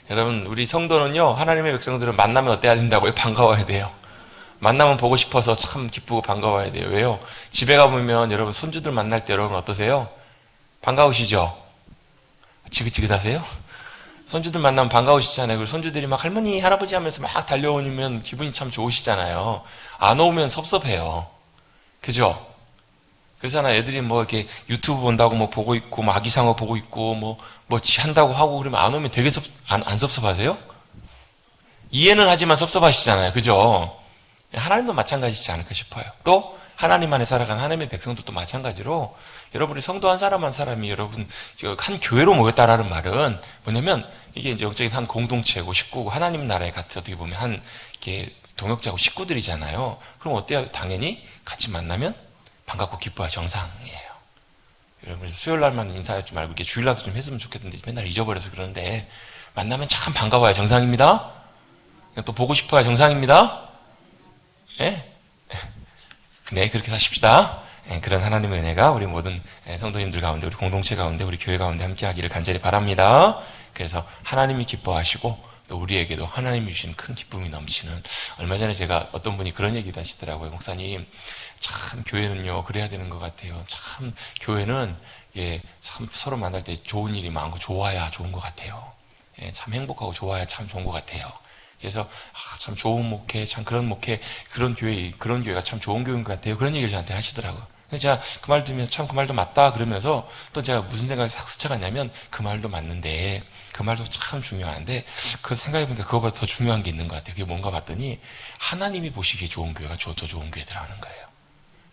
여러분, 우리 성도는요, 하나님의 백성들은 만나면 어때야 된다고요? 반가워야 돼요. 만나면 보고 싶어서 참 기쁘고 반가워야 돼요. 왜요? 집에 가보면 여러분 손주들 만날 때 여러분 어떠세요? 반가우시죠? 지긋지긋하세요? 손주들 만나면 반가우시잖아요. 그리고 손주들이 막 할머니, 할아버지 하면서 막 달려오면 기분이 참 좋으시잖아요. 안 오면 섭섭해요. 그죠? 그러잖아. 애들이 뭐 이렇게 유튜브 본다고 뭐 보고 있고, 뭐 아기상어 보고 있고, 뭐 한다고 하고 그러면 안 오면 되게 안 섭섭하세요? 이해는 하지만 섭섭하시잖아요. 그죠? 하나님도 마찬가지지 않을까 싶어요. 또 하나님 안에 살아가는 하나님의 백성들도 마찬가지로 여러분이 성도 한 사람 한 사람이 여러분 한 교회로 모였다라는 말은 뭐냐면 이게 이제 영적인 한 공동체고 식구고 하나님 나라에 같이 어떻게 보면 한 이렇게 동역자고 식구들이잖아요. 그럼 어때요? 당연히 같이 만나면 반갑고 기뻐야 정상이에요. 여러분 수요일 날만 인사하지 말고 이렇게 주일날도 좀 했으면 좋겠는데 맨날 잊어버려서 그러는데 만나면 참 반가워야 정상입니다. 또 보고 싶어야 정상입니다. 예? 네, 그렇게 사십시다. 예, 그런 하나님의 은혜가 우리 모든 성도님들 가운데, 우리 공동체 가운데, 우리 교회 가운데 함께 하기를 간절히 바랍니다. 그래서 하나님이 기뻐하시고, 또 우리에게도 하나님이 주신 큰 기쁨이 넘치는, 얼마 전에 제가 어떤 분이 그런 얘기도 하시더라고요. 목사님, 참, 교회는요, 그래야 되는 것 같아요. 참, 교회는, 예, 참 서로 만날 때 좋은 일이 많고, 좋아야 좋은 것 같아요. 예, 참 행복하고 좋아야 참 좋은 것 같아요. 그래서 참 좋은 목회, 참 그런 목회, 그런 교회가 참 좋은 교회인 것 같아요. 그런 얘기를 저한테 하시더라고요. 근데 제가 그 말 들으면서 참 그 말도 맞다 그러면서 또 제가 무슨 생각이 싹 스쳐갔냐면 그 말도 맞는데 그 말도 참 중요한데 그 생각해보니까 그거보다 더 중요한 게 있는 것 같아요. 그게 뭔가 봤더니 하나님이 보시기에 좋은 교회가 더 좋은 교회더라는 거예요.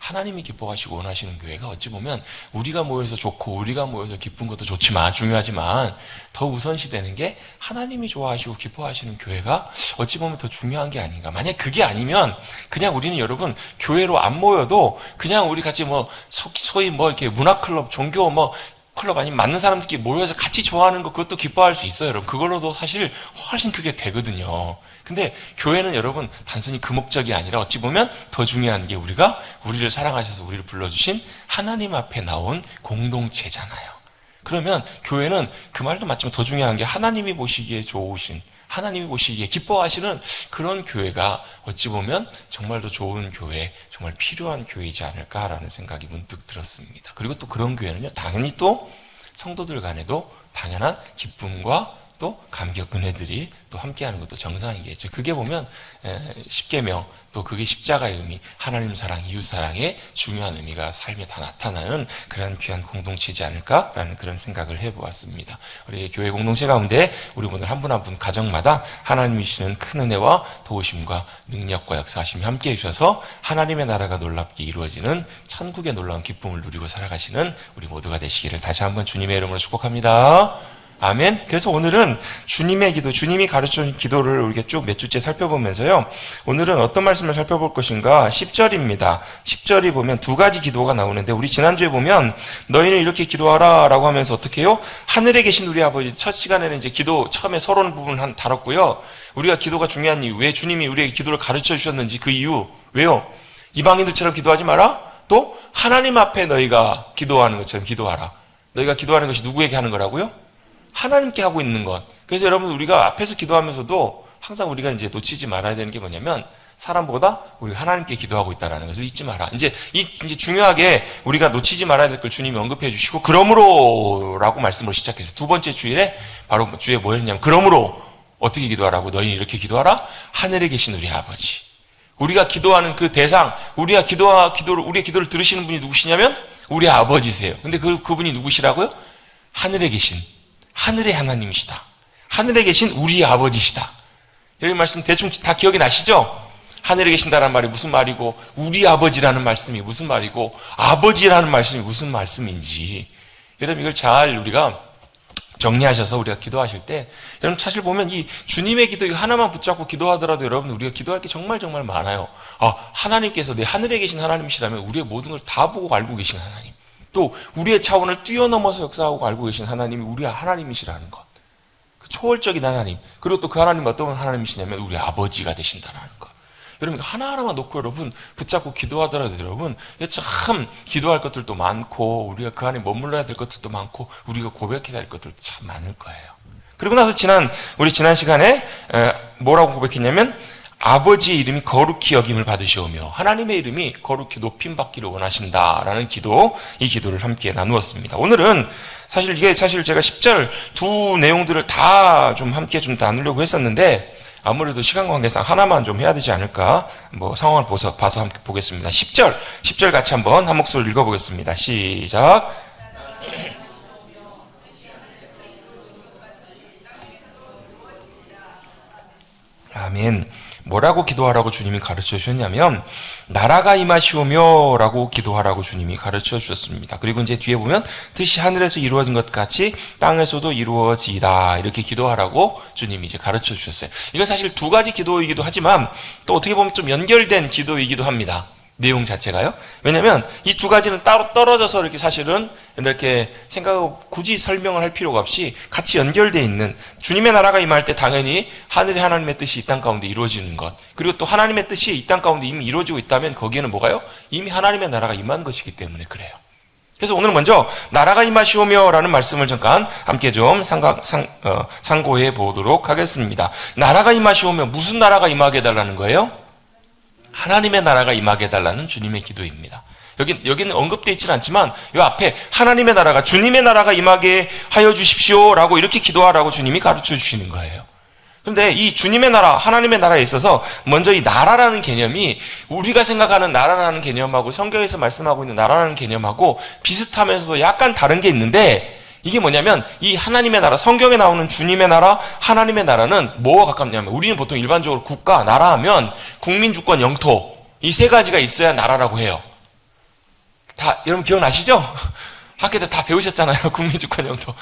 하나님이 기뻐하시고 원하시는 교회가 어찌 보면 우리가 모여서 좋고 우리가 모여서 기쁜 것도 좋지만 중요하지만 더 우선시되는 게 하나님이 좋아하시고 기뻐하시는 교회가 어찌 보면 더 중요한 게 아닌가. 만약 그게 아니면 그냥 우리는 여러분 교회로 안 모여도 그냥 우리 같이 뭐 소위 뭐 이렇게 문화클럽, 종교 뭐 클럽 아니면 맞는 사람들끼리 모여서 같이 좋아하는 거 그것도 기뻐할 수 있어요, 여러분. 그걸로도 사실 훨씬 크게 되거든요. 근데 교회는 여러분 단순히 그 목적이 아니라 어찌 보면 더 중요한 게 우리를 사랑하셔서 우리를 불러주신 하나님 앞에 나온 공동체잖아요. 그러면 교회는 그 말도 맞지만 더 중요한 게 하나님이 보시기에 좋으신, 하나님이 보시기에 기뻐하시는 그런 교회가 어찌 보면 정말 더 좋은 교회, 정말 필요한 교회이지 않을까라는 생각이 문득 들었습니다. 그리고 또 그런 교회는요, 당연히 또 성도들 간에도 당연한 기쁨과 또 감격 은혜들이 또 함께하는 것도 정상이겠죠. 그게 보면 십계명 또 그게 십자가의 의미, 하나님 사랑, 이웃 사랑의 중요한 의미가 삶에 다 나타나는 그런 귀한 공동체이지 않을까라는 그런 생각을 해보았습니다. 우리 교회 공동체 가운데 우리 오늘 한 분 한 분 가정마다 하나님이 주시는 큰 은혜와 도우심과 능력과 역사하심이 함께해 주셔서 하나님의 나라가 놀랍게 이루어지는 천국의 놀라운 기쁨을 누리고 살아가시는 우리 모두가 되시기를 다시 한번 주님의 이름으로 축복합니다. 아멘. 그래서 오늘은 주님의 기도, 주님이 가르쳐준 기도를 우리가 쭉 몇 주째 살펴보면서요. 오늘은 어떤 말씀을 살펴볼 것인가? 10절입니다. 10절이 보면 두 가지 기도가 나오는데 우리 지난주에 보면 너희는 이렇게 기도하라 라고 하면서 어떻게 해요? 하늘에 계신 우리 아버지, 첫 시간에는 이제 기도 처음에 서론 부분을 다뤘고요. 우리가 기도가 중요한 이유, 왜 주님이 우리에게 기도를 가르쳐 주셨는지 그 이유, 왜요? 이방인들처럼 기도하지 마라? 또 하나님 앞에 너희가 기도하는 것처럼 기도하라. 너희가 기도하는 것이 누구에게 하는 거라고요? 하나님께 하고 있는 것. 그래서 여러분 우리가 앞에서 기도하면서도 항상 우리가 이제 놓치지 말아야 되는 게 뭐냐면 사람보다 우리가 하나님께 기도하고 있다라는 것을 잊지 마라. 이제 중요하게 우리가 놓치지 말아야 될 걸 주님이 언급해 주시고 그러므로라고 말씀을 시작해서 두 번째 주일에 바로 주에 뭐 했냐면 그러므로 어떻게 기도하라고 너희는 이렇게 기도하라. 하늘에 계신 우리 아버지. 우리가 기도하는 그 대상, 우리의 기도를 들으시는 분이 누구시냐면 우리 아버지세요. 근데 그분이 누구시라고요? 하늘에 계신 하늘의 하나님이시다. 하늘에 계신 우리 아버지시다. 여기 말씀 대충 다 기억이 나시죠? 하늘에 계신다는 말이 무슨 말이고 우리 아버지라는 말씀이 무슨 말이고 아버지라는 말씀이 무슨 말씀인지 여러분 이걸 잘 우리가 정리하셔서 우리가 기도하실 때 여러분 사실 보면 이 주님의 기도 이거 하나만 붙잡고 기도하더라도 여러분 우리가 기도할 게 정말 많아요. 하나님께서 내 하늘에 계신 하나님이시라면 우리의 모든 걸 다 보고 알고 계신 하나님, 또 우리의 차원을 뛰어넘어서 역사하고 알고 계신 하나님이 우리의 하나님이시라는 것, 그 초월적인 하나님, 그리고 또 그 하나님은 어떤 하나님이시냐면 우리 아버지가 되신다는 것. 여러분 하나하나만 놓고 여러분 붙잡고 기도하더라도 여러분 참 기도할 것들도 많고 우리가 그 안에 머물러야 될 것들도 많고 우리가 고백해야 될 것들도 참 많을 거예요. 그리고 나서 우리 지난 시간에 뭐라고 고백했냐면 아버지의 이름이 거룩히 여김을 받으시오며 하나님의 이름이 거룩히 높임 받기를 원하신다라는 기도, 이 기도를 함께 나누었습니다. 오늘은 사실 제가 10절 두 내용들을 다 좀 함께 좀 나누려고 했었는데 아무래도 시간 관계상 하나만 좀 해야 되지 않을까, 상황을 봐서 함께 보겠습니다. 10절 같이 한번 한 목소리로 읽어보겠습니다. 시작. 아멘. 뭐라고 기도하라고 주님이 가르쳐 주셨냐면 나라가 임하시오며 라고 기도하라고 주님이 가르쳐 주셨습니다. 그리고 이제 뒤에 보면 뜻이 하늘에서 이루어진 것 같이 땅에서도 이루어지이다 이렇게 기도하라고 주님이 이제 가르쳐 주셨어요. 이건 사실 두 가지 기도이기도 하지만 또 어떻게 보면 좀 연결된 기도이기도 합니다. 내용 자체가요. 왜냐하면 이 두 가지는 따로 떨어져서 이렇게 사실은 이렇게 생각하고 굳이 설명을 할 필요가 없이 같이 연결되어 있는, 주님의 나라가 임할 때 당연히 하늘의 하나님의 뜻이 이 땅 가운데 이루어지는 것, 그리고 또 하나님의 뜻이 이 땅 가운데 이미 이루어지고 있다면 거기에는 뭐가요? 이미 하나님의 나라가 임한 것이기 때문에 그래요. 그래서 오늘 먼저 나라가 임하시오며 라는 말씀을 잠깐 함께 좀 상고해 보도록 하겠습니다. 나라가 임하시오며, 무슨 나라가 임하게 해달라는 거예요? 하나님의 나라가 임하게 해달라는 주님의 기도입니다. 여기는 언급되어 있지는 않지만 이 앞에 하나님의 나라가, 주님의 나라가 임하게 하여 주십시오 라고 이렇게 기도하라고 주님이 가르쳐 주시는 거예요. 그런데 이 주님의 나라, 하나님의 나라에 있어서 먼저 이 나라라는 개념이 우리가 생각하는 나라라는 개념하고 성경에서 말씀하고 있는 나라라는 개념하고 비슷하면서도 약간 다른 게 있는데, 이게 뭐냐면 이 하나님의 나라, 성경에 나오는 주님의 나라, 하나님의 나라는 뭐와 가깝냐면, 우리는 보통 일반적으로 국가, 나라 하면 국민, 주권, 영토, 이 세 가지가 있어야 나라라고 해요. 다 여러분 기억나시죠? 학교 때 다 배우셨잖아요. 국민, 주권, 영토.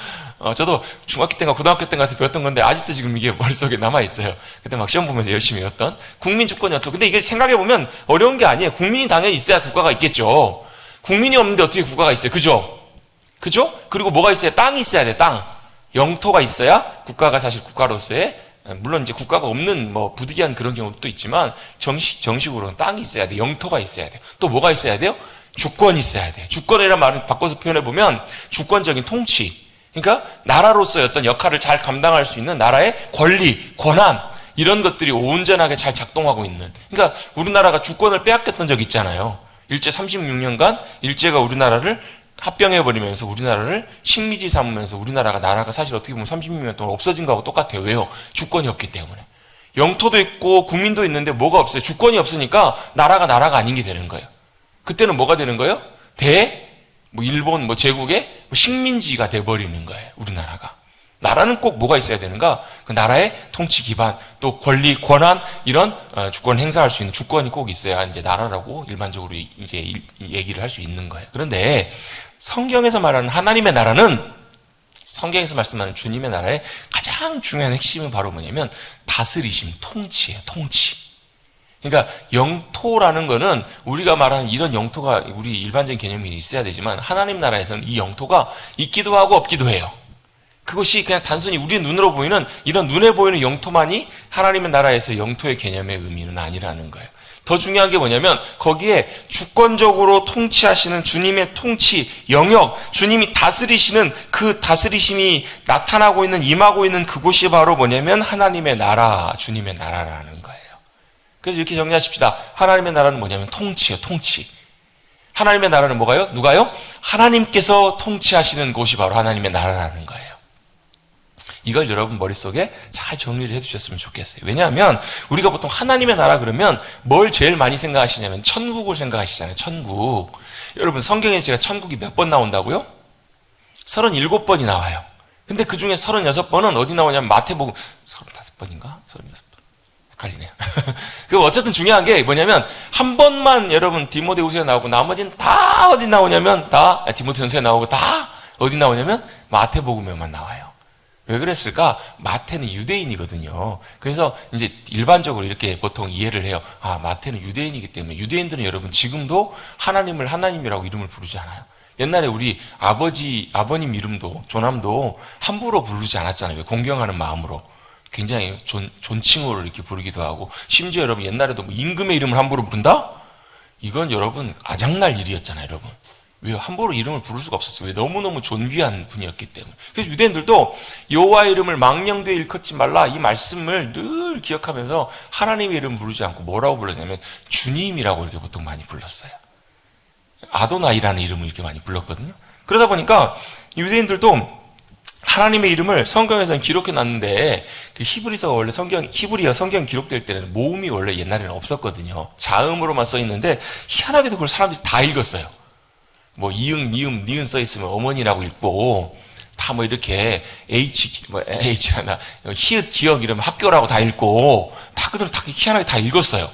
저도 중학교 때인가 고등학교 때인가 배웠던 건데 아직도 지금 이게 머릿속에 남아있어요. 그때 막 시험 보면서 열심히 외웠던 국민, 주권, 영토. 근데 이게 생각해보면 어려운 게 아니에요. 국민이 당연히 있어야 국가가 있겠죠. 국민이 없는데 어떻게 국가가 있어요? 그죠? 그리고 뭐가 있어야? 땅이 있어야 돼, 땅. 영토가 있어야 국가가 사실 국가로서의, 물론 이제 국가가 없는 부득이한 그런 경우도 있지만 정식으로는 땅이 있어야 돼. 영토가 있어야 돼. 또 뭐가 있어야 돼요? 주권이 있어야 돼. 주권이라는 말을 바꿔서 표현해보면 주권적인 통치. 그러니까 나라로서의 어떤 역할을 잘 감당할 수 있는 나라의 권리, 권한, 이런 것들이 온전하게 잘 작동하고 있는. 그러니까 우리나라가 주권을 빼앗겼던 적이 있잖아요. 일제 36년간 일제가 우리나라를 합병해버리면서 우리나라를 식민지 삼으면서 나라가 사실 어떻게 보면 36년 동안 없어진 거하고 똑같아요. 왜요? 주권이 없기 때문에. 영토도 있고 국민도 있는데 뭐가 없어요? 주권이 없으니까 나라가 아닌 게 되는 거예요. 그때는 뭐가 되는 거예요? 일본 제국의 식민지가 돼버리는 거예요. 우리나라가. 나라는 꼭 뭐가 있어야 되는가? 그 나라의 통치 기반, 또 권리, 권한, 이런 주권을 행사할 수 있는 주권이 꼭 있어야 이제 나라라고 일반적으로 이제 얘기를 할 수 있는 거예요. 그런데 성경에서 말하는 하나님의 나라는, 성경에서 말씀하는 주님의 나라의 가장 중요한 핵심은 바로 뭐냐면 다스리심, 통치예요. 통치. 그러니까 영토라는 거는 우리가 말하는 이런 영토가 우리 일반적인 개념이 있어야 되지만 하나님 나라에서는 이 영토가 있기도 하고 없기도 해요. 그것이 그냥 단순히 우리 눈으로 보이는 이런 눈에 보이는 영토만이 하나님의 나라에서 영토의 개념의 의미는 아니라는 거예요. 더 중요한 게 뭐냐면 거기에 주권적으로 통치하시는 주님의 통치 영역, 주님이 다스리시는 그 다스리심이 나타나고 있는, 임하고 있는 그곳이 바로 뭐냐면 하나님의 나라, 주님의 나라라는 거예요. 그래서 이렇게 정리하십시다. 하나님의 나라는 뭐냐면 통치예요. 통치. 하나님의 나라는 뭐가요? 누가요? 하나님께서 통치하시는 곳이 바로 하나님의 나라라는 거예요. 이걸 여러분 머릿속에 잘 정리를 해두셨으면 좋겠어요. 왜냐하면 우리가 보통 하나님의 나라 그러면 뭘 제일 많이 생각하시냐면 천국을 생각하시잖아요. 천국. 여러분 성경에 제가 천국이 몇 번 나온다고요? 37번이 나와요. 근데 그 중에 36번은 어디 나오냐면 마태복음 35번인가? 36번. 헷갈리네요. 그 어쨌든 중요한 게 뭐냐면 한 번만 여러분 디모데후서에 나오고 나머지는 다 어디 나오냐면 다 디모데전서에 나오고 다 어디 나오냐면 마태복음에만 나와요. 왜 그랬을까? 마태는 유대인이거든요. 그래서 이제 일반적으로 이렇게 보통 이해를 해요. 아, 마태는 유대인이기 때문에. 유대인들은 여러분 지금도 하나님을 하나님이라고 이름을 부르지 않아요. 옛날에 우리 아버님 이름도, 조남도 함부로 부르지 않았잖아요. 공경하는 마음으로. 굉장히 존칭어를 이렇게 부르기도 하고, 심지어 여러분 옛날에도 임금의 이름을 함부로 부른다? 이건 여러분 아장날 일이었잖아요, 여러분. 왜 함부로 이름을 부를 수가 없었어요. 왜? 너무너무 존귀한 분이었기 때문에. 그래서 유대인들도 여호와의 이름을 망령되이 일컫지 말라, 이 말씀을 늘 기억하면서 하나님의 이름 부르지 않고 뭐라고 불렀냐면 주님이라고 이렇게 보통 많이 불렀어요. 아도나이라는 이름을 이렇게 많이 불렀거든요. 그러다 보니까 유대인들도 하나님의 이름을 성경에서는 기록해 놨는데, 그 히브리서 원래 히브리어 성경 기록될 때는 모음이 원래 옛날에는 없었거든요. 자음으로만 써 있는데 희한하게도 그걸 사람들이 다 읽었어요. 뭐 이응, 미음, 니은 써 있으면 어머니라고 읽고, 다 뭐 이렇게 H나 히읗, 기억 이러면 학교라고 다 읽고, 다 그들 다 희한하게 다 읽었어요.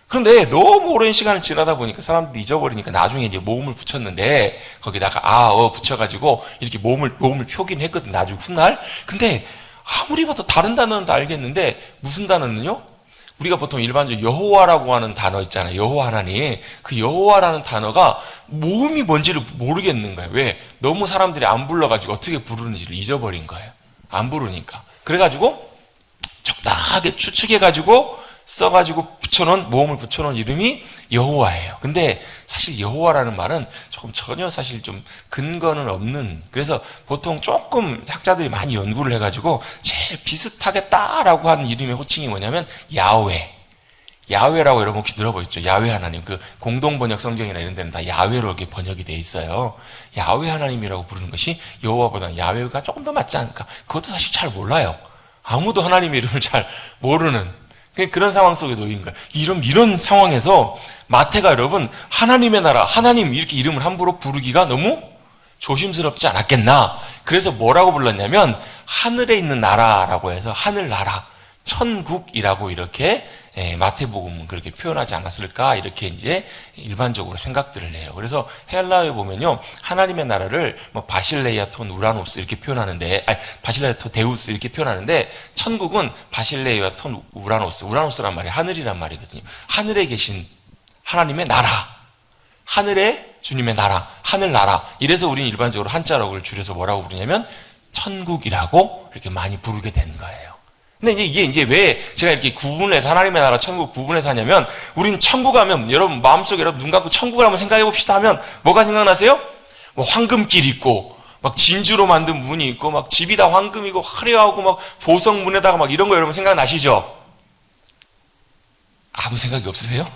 그런데 너무 오랜 시간을 지나다 보니까 사람들이 잊어버리니까 나중에 이제 모음을 붙였는데, 거기다가 붙여가지고 이렇게 모음을 표기는 했거든, 나중에 훗날. 근데 아무리 봐도 다른 단어는 다 알겠는데, 무슨 단어는요? 우리가 보통 일반적으로 여호와라고 하는 단어 있잖아요. 여호와 하나님. 그 여호와라는 단어가 모음이 뭔지를 모르겠는 거예요. 왜? 너무 사람들이 안 불러가지고 어떻게 부르는지를 잊어버린 거예요. 안 부르니까. 그래가지고 적당하게 추측해가지고 써가지고 모음을 붙여놓은 이름이 여호와예요. 근데 사실 여호와라는 말은 전혀 사실 좀 근거는 없는, 그래서 보통 조금 학자들이 많이 연구를 해가지고 제일 비슷하겠다라고 하는 이름의 호칭이 뭐냐면 야훼. 야훼라고 여러분 혹시 들어보셨죠? 야훼 하나님. 그 공동번역 성경이나 이런 데는 다 야훼로 이렇게 번역이 돼 있어요. 야훼 하나님이라고 부르는 것이 여호와보다는 야훼가 조금 더 맞지 않을까? 그것도 사실 잘 몰라요. 아무도 하나님의 이름을 잘 모르는 그런 상황 속에 놓인 거예요. 이런 상황에서 마태가 여러분 하나님의 나라, 하나님 이렇게 이름을 함부로 부르기가 너무 조심스럽지 않았겠나. 그래서 뭐라고 불렀냐면 하늘에 있는 나라라고 해서 하늘나라, 천국이라고 이렇게 마태복음은 그렇게 표현하지 않았을까, 이렇게 이제 일반적으로 생각들을 해요. 그래서 헬라어에 보면요, 하나님의 나라를 뭐 바실레이아 톤 우라노스 이렇게 표현하는데, 바실레이아 톤 데우스 이렇게 표현하는데, 천국은 바실레이아 톤 우라노스란 말이 하늘이란 말이거든요. 하늘에 계신 하나님의 나라, 하늘의 주님의 나라, 하늘나라. 이래서 우리는 일반적으로 한자록을 줄여서 뭐라고 부르냐면 천국이라고 이렇게 많이 부르게 된 거예요. 근데 이게 왜 제가 이렇게 구분해서 하나님의 나라, 천국 구분해서 하냐면, 우린 천국 하면, 여러분 마음속에 여러분 눈 감고 천국을 한번 생각해 봅시다 하면 뭐가 생각나세요? 뭐 황금길 있고, 막 진주로 만든 문이 있고, 막 집이 다 황금이고 화려하고 막 보석문에다가 막 이런 거 여러분 생각나시죠? 아무 생각이 없으세요?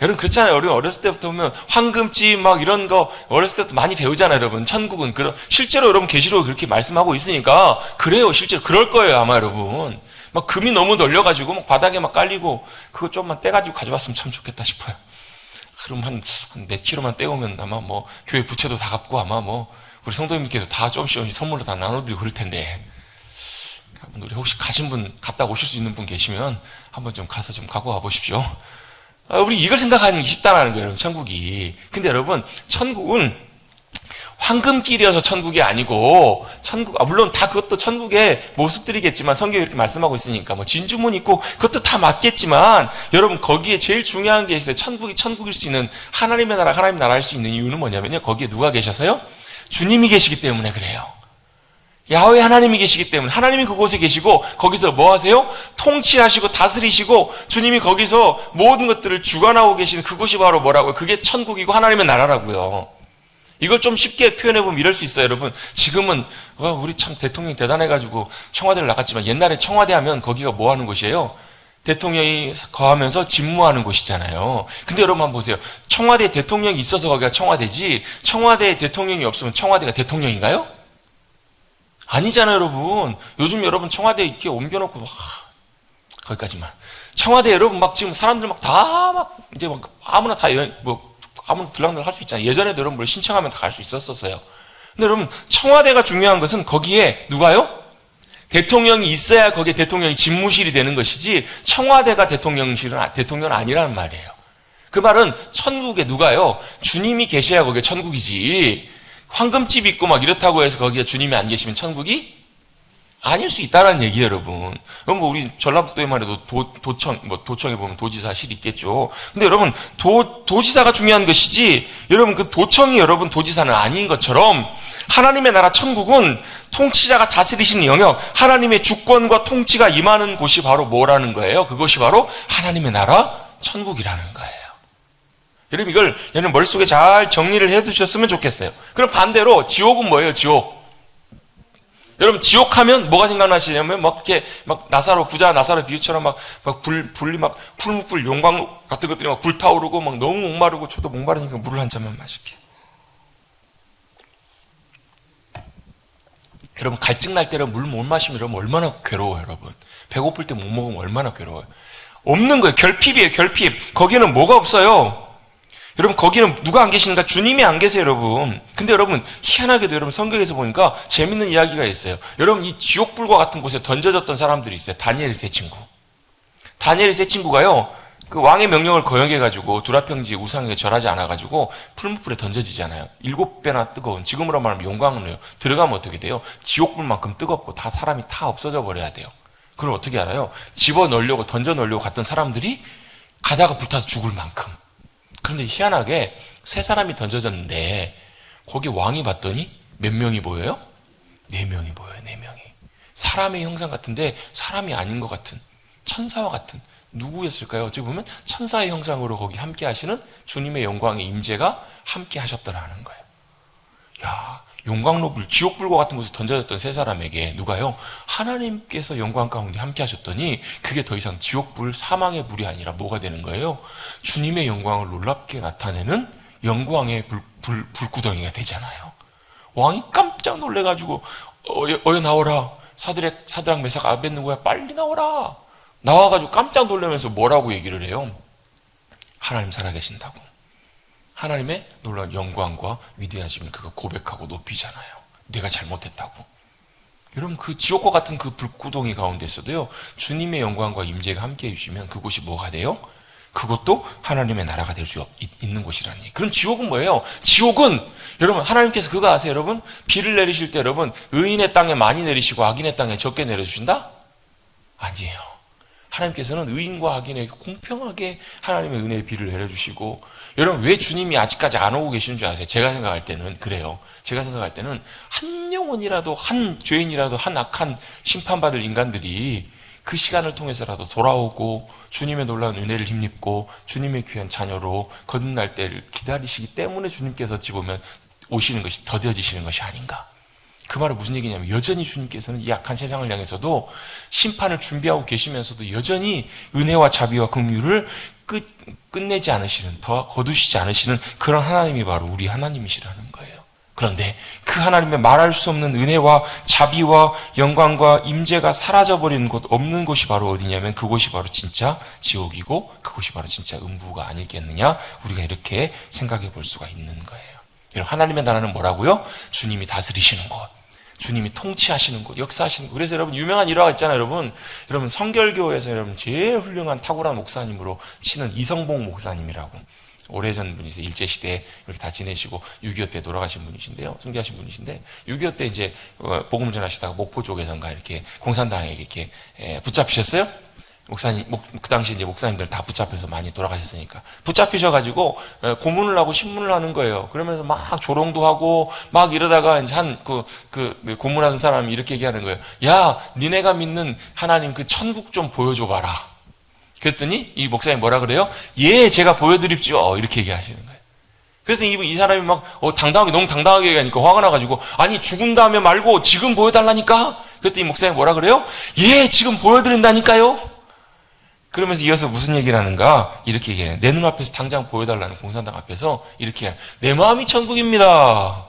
여러분 그렇잖아요. 우리 어렸을 때부터 보면 황금집 막 이런 거 어렸을 때부터 많이 배우잖아요. 여러분 천국은 실제로 여러분 계시록에 그렇게 말씀하고 있으니까 그래요. 실제로 그럴 거예요 아마. 여러분 막 금이 너무 널려가지고 막 바닥에 막 깔리고, 그거 좀만 떼가지고 가져왔으면 참 좋겠다 싶어요. 그럼 한 몇 킬로만 떼오면 아마 뭐 교회 부채도 다 갚고 아마 뭐 우리 성도님께서 다 조금씩 선물로 다 나눠드리고 그럴 텐데, 우리 혹시 가신 분, 갔다 오실 수 있는 분 계시면 한번 좀 가서 좀 갖고 와 보십시오. 우리 이걸 생각하는 게 쉽다라는 거예요, 여러분, 천국이. 근데 여러분, 천국은 황금길이어서 천국이 아니고, 물론 다 그것도 천국의 모습들이겠지만, 성경이 이렇게 말씀하고 있으니까, 뭐, 진주문 있고, 그것도 다 맞겠지만, 여러분, 거기에 제일 중요한 게 있어요. 천국이 천국일 수 있는, 하나님의 나라, 하나님의 나라일 수 있는 이유는 뭐냐면요. 거기에 누가 계셔서요? 주님이 계시기 때문에 그래요. 야훼 하나님이 계시기 때문에, 하나님이 그곳에 계시고 거기서 뭐 하세요? 통치하시고 다스리시고 주님이 거기서 모든 것들을 주관하고 계시는 그곳이 바로 뭐라고요? 그게 천국이고 하나님의 나라라고요. 이걸 좀 쉽게 표현해보면 이럴 수 있어요. 여러분 지금은 우리 참 대통령이 대단해가지고 청와대를 나갔지만, 옛날에 청와대 하면 거기가 뭐 하는 곳이에요? 대통령이 거하면서 집무하는 곳이잖아요. 근데 여러분 한번 보세요. 청와대에 대통령이 있어서 거기가 청와대지, 청와대에 대통령이 없으면 청와대가 대통령인가요? 아니잖아요, 여러분. 요즘 여러분 청와대 이렇게 옮겨놓고 거기까지만. 청와대 여러분 막 지금 사람들 막 다 막 이제 막 아무나 다 아무나 들락날락 할 수 있잖아요. 예전에도 여러분 뭘 신청하면 다 갈 수 있었어요. 근데 여러분 청와대가 중요한 것은 거기에 누가요? 대통령이 있어야 거기에 대통령이 집무실이 되는 것이지, 청와대가 대통령은 아니라는 말이에요. 그 말은 천국에 누가요? 주님이 계셔야 거기에 천국이지. 황금집 있고 막 이렇다고 해서 거기에 주님이 안 계시면 천국이 아닐 수 있다는 얘기예요, 여러분. 그럼 뭐 우리 전라북도에만 해도 도청에 보면 도지사실이 있겠죠. 근데 여러분 도지사가 중요한 것이지, 여러분 그 도청이 여러분 도지사는 아닌 것처럼, 하나님의 나라 천국은 통치자가 다스리시는 영역, 하나님의 주권과 통치가 임하는 곳이 바로 뭐라는 거예요? 그것이 바로 하나님의 나라 천국이라는 거예요. 여러분 이걸 여러분 머릿속에 잘 정리를 해두셨으면 좋겠어요. 그럼 반대로 지옥은 뭐예요? 지옥. 여러분 지옥하면 뭐가 생각나시냐면 막 이렇게 막 나사로 부자 나사로 비유처럼 막 불이 막 풀무불 용광 같은 것들이 막 불타오르고 막 너무 목마르고 저도 목마르니까 물을 한 잔만 마실게. 여러분 갈증 날 때는 물 못 마시면 여러분 얼마나 괴로워요, 여러분. 배고플 때 못 먹으면 얼마나 괴로워요. 없는 거예요. 결핍이에요, 결핍. 거기는 뭐가 없어요. 여러분 거기는 누가 안 계시는가? 주님이 안 계세요, 여러분. 근데 여러분 희한하게도 여러분 성경에서 보니까 재밌는 이야기가 있어요. 여러분 이 지옥불과 같은 곳에 던져졌던 사람들이 있어요. 다니엘의 세 친구. 다니엘의 세 친구가요. 그 왕의 명령을 거역해가지고 두라평지 우상에게 절하지 않아가지고 풀무불에 던져지잖아요. 7배나 뜨거운, 지금으로 말하면 용광로요. 들어가면 어떻게 돼요? 지옥불만큼 뜨겁고 다 사람이 다 없어져 버려야 돼요. 그걸 어떻게 알아요? 집어넣으려고 던져넣으려고 갔던 사람들이 가다가 불타서 죽을 만큼. 그런데 희한하게 세 사람이 던져졌는데 거기 왕이 봤더니 몇 명이 보여요? 4명이 보여요. 4명이. 사람의 형상 같은데 사람이 아닌 것 같은, 천사와 같은. 누구였을까요? 어찌 보면 천사의 형상으로 거기 함께 하시는 주님의 영광의 임재가 함께 하셨더라는 거예요. 야, 용광로불, 지옥불과 같은 곳에 던져졌던 세 사람에게 누가요? 하나님께서 영광 가운데 함께 하셨더니 그게 더 이상 지옥불, 사망의 불이 아니라 뭐가 되는 거예요? 주님의 영광을 놀랍게 나타내는 영광의 불구덩이가 되잖아요. 왕이 깜짝 놀래가지고 어여 나오라. 사드락 메삭 아벳느고야 빨리 나오라. 나와가지고 깜짝 놀라면서 뭐라고 얘기를 해요? 하나님 살아계신다고. 하나님의 놀라운 영광과 위대하심을 그가 고백하고 높이잖아요. 내가 잘못했다고. 여러분 그 지옥과 같은 그 불구덩이 가운데서도요, 주님의 영광과 임재가 함께 해주시면 그곳이 뭐가 돼요? 그것도 하나님의 나라가 될 수 있는 곳이라니. 그럼 지옥은 뭐예요? 지옥은 여러분 하나님께서 그거 아세요? 여러분 비를 내리실 때 여러분 의인의 땅에 많이 내리시고 악인의 땅에 적게 내려주신다? 아니에요. 하나님께서는 의인과 악인에게 공평하게 하나님의 은혜의 비를 내려주시고, 여러분 왜 주님이 아직까지 안 오고 계시는 줄 아세요? 제가 생각할 때는 그래요. 제가 생각할 때는 한 영혼이라도, 한 죄인이라도, 한 악한 심판받을 인간들이 그 시간을 통해서라도 돌아오고 주님의 놀라운 은혜를 힘입고 주님의 귀한 자녀로 거듭날 때를 기다리시기 때문에 주님께서 어찌 보면 오시는 것이 더뎌지시는 것이 아닌가. 그 말은 무슨 얘기냐면 여전히 주님께서는 이 악한 세상을 향해서도 심판을 준비하고 계시면서도 여전히 은혜와 자비와 긍휼을 끝내지 않으시는, 더 거두시지 않으시는 그런 하나님이 바로 우리 하나님이시라는 거예요. 그런데 그 하나님의 말할 수 없는 은혜와 자비와 영광과 임재가 사라져버리는 곳, 없는 곳이 바로 어디냐면 그곳이 바로 진짜 지옥이고 그곳이 바로 진짜 음부가 아니겠느냐, 우리가 이렇게 생각해 볼 수가 있는 거예요. 여러분 하나님의 나라는 뭐라고요? 주님이 다스리시는 곳, 주님이 통치하시는 곳, 역사하시는 곳. 그래서 여러분 유명한 일화가 있잖아요. 여러분 성결교회에서 여러분 제일 훌륭한 탁월한 목사님으로 치는 이성봉 목사님이라고, 오래전 분이세요. 일제시대에 이렇게 다 지내시고 6.25 때 돌아가신 분이신데요. 순교하신 분이신데 6.25 때 이제 복음 전하시다가 목포 쪽에선가 이렇게 공산당에게 이렇게 붙잡히셨어요. 목사님, 그 당시 이제 목사님들 다 붙잡혀서 많이 돌아가셨으니까. 붙잡히셔가지고, 고문을 하고 신문을 하는 거예요. 그러면서 막 조롱도 하고, 막 이러다가 이제 고문하는 사람이 이렇게 얘기하는 거예요. 야, 니네가 믿는 하나님 그 천국 좀 보여줘봐라. 그랬더니 이 목사님이 뭐라 그래요? 예, 제가 보여드립죠. 이렇게 얘기하시는 거예요. 그래서 이 사람이 막, 당당하게, 너무 당당하게 얘기하니까 화가 나가지고, 아니, 죽은 다음에 말고 지금 보여달라니까? 그랬더니 이 목사님이 뭐라 그래요? 예, 지금 보여드린다니까요? 그러면서 이어서 무슨 얘기를 하는가? 이렇게 얘기해요. 내 눈앞에서 당장 보여달라는, 공산당 앞에서 이렇게 해요. 내 마음이 천국입니다.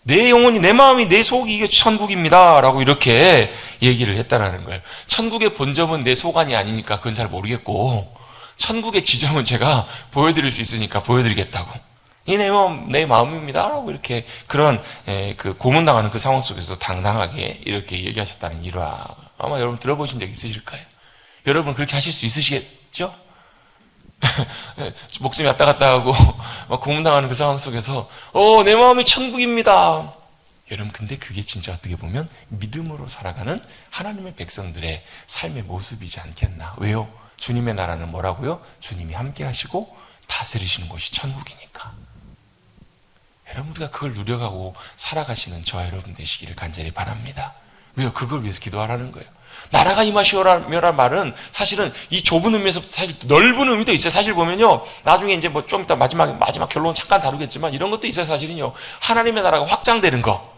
내 영혼이, 내 마음이, 내 속이 이게 천국입니다. 라고 이렇게 얘기를 했다라는 거예요. 천국의 본점은 내 속안이 아니니까 그건 잘 모르겠고, 천국의 지점은 제가 보여드릴 수 있으니까 보여드리겠다고. 이 내 마음입니다. 라고 이렇게 그런 그 고문당하는 그 상황 속에서 당당하게 이렇게 얘기하셨다는 일화. 아마 여러분 들어보신 적 있으실까요? 여러분 그렇게 하실 수 있으시겠죠? 목숨이 왔다 갔다 하고 막 고문당하는 그 상황 속에서 내 마음이 천국입니다. 여러분 근데 그게 진짜 어떻게 보면 믿음으로 살아가는 하나님의 백성들의 삶의 모습이지 않겠나. 왜요? 주님의 나라는 뭐라고요? 주님이 함께 하시고 다스리시는 곳이 천국이니까. 여러분 우리가 그걸 누려가고 살아가시는 저와 여러분 되시기를 간절히 바랍니다. 왜요? 그걸 위해서 기도하라는 거예요. 나라가 임하시오라는 말은 사실은 이 좁은 의미에서 사실 넓은 의미도 있어요. 사실 보면요. 나중에 이제 뭐 좀 이따 마지막 결론 잠깐 다루겠지만 이런 것도 있어요. 사실은요. 하나님의 나라가 확장되는 거.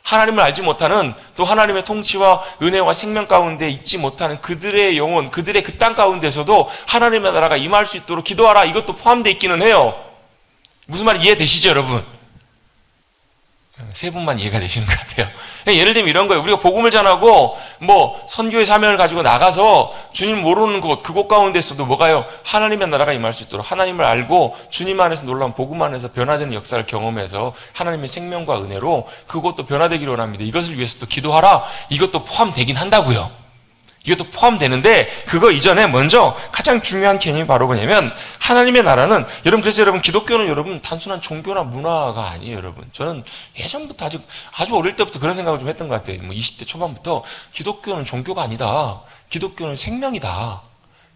하나님을 알지 못하는 또 하나님의 통치와 은혜와 생명 가운데 있지 못하는 그들의 영혼, 그들의 그 땅 가운데서도 하나님의 나라가 임할 수 있도록 기도하라. 이것도 포함되어 있기는 해요. 무슨 말인지 이해되시죠, 여러분? 세 분만 이해가 되시는 것 같아요. 예를 들면 이런 거예요. 우리가 복음을 전하고 뭐 선교의 사명을 가지고 나가서 주님 모르는 곳, 그곳 가운데서도 뭐가요? 하나님의 나라가 임할 수 있도록 하나님을 알고 주님 안에서 놀라운 복음 안에서 변화되는 역사를 경험해서 하나님의 생명과 은혜로 그곳도 변화되기를 원합니다. 이것을 위해서 또 기도하라. 이것도 포함되긴 한다고요. 이것도 포함되는데 그거 이전에 먼저 가장 중요한 개념이 바로 뭐냐면 하나님의 나라는 그래서 여러분 기독교는 여러분 단순한 종교나 문화가 아니에요. 여러분 저는 예전부터 아주 어릴 때부터 그런 생각을 좀 했던 것 같아요. 뭐 20대 초반부터 기독교는 종교가 아니다. 기독교는 생명이다.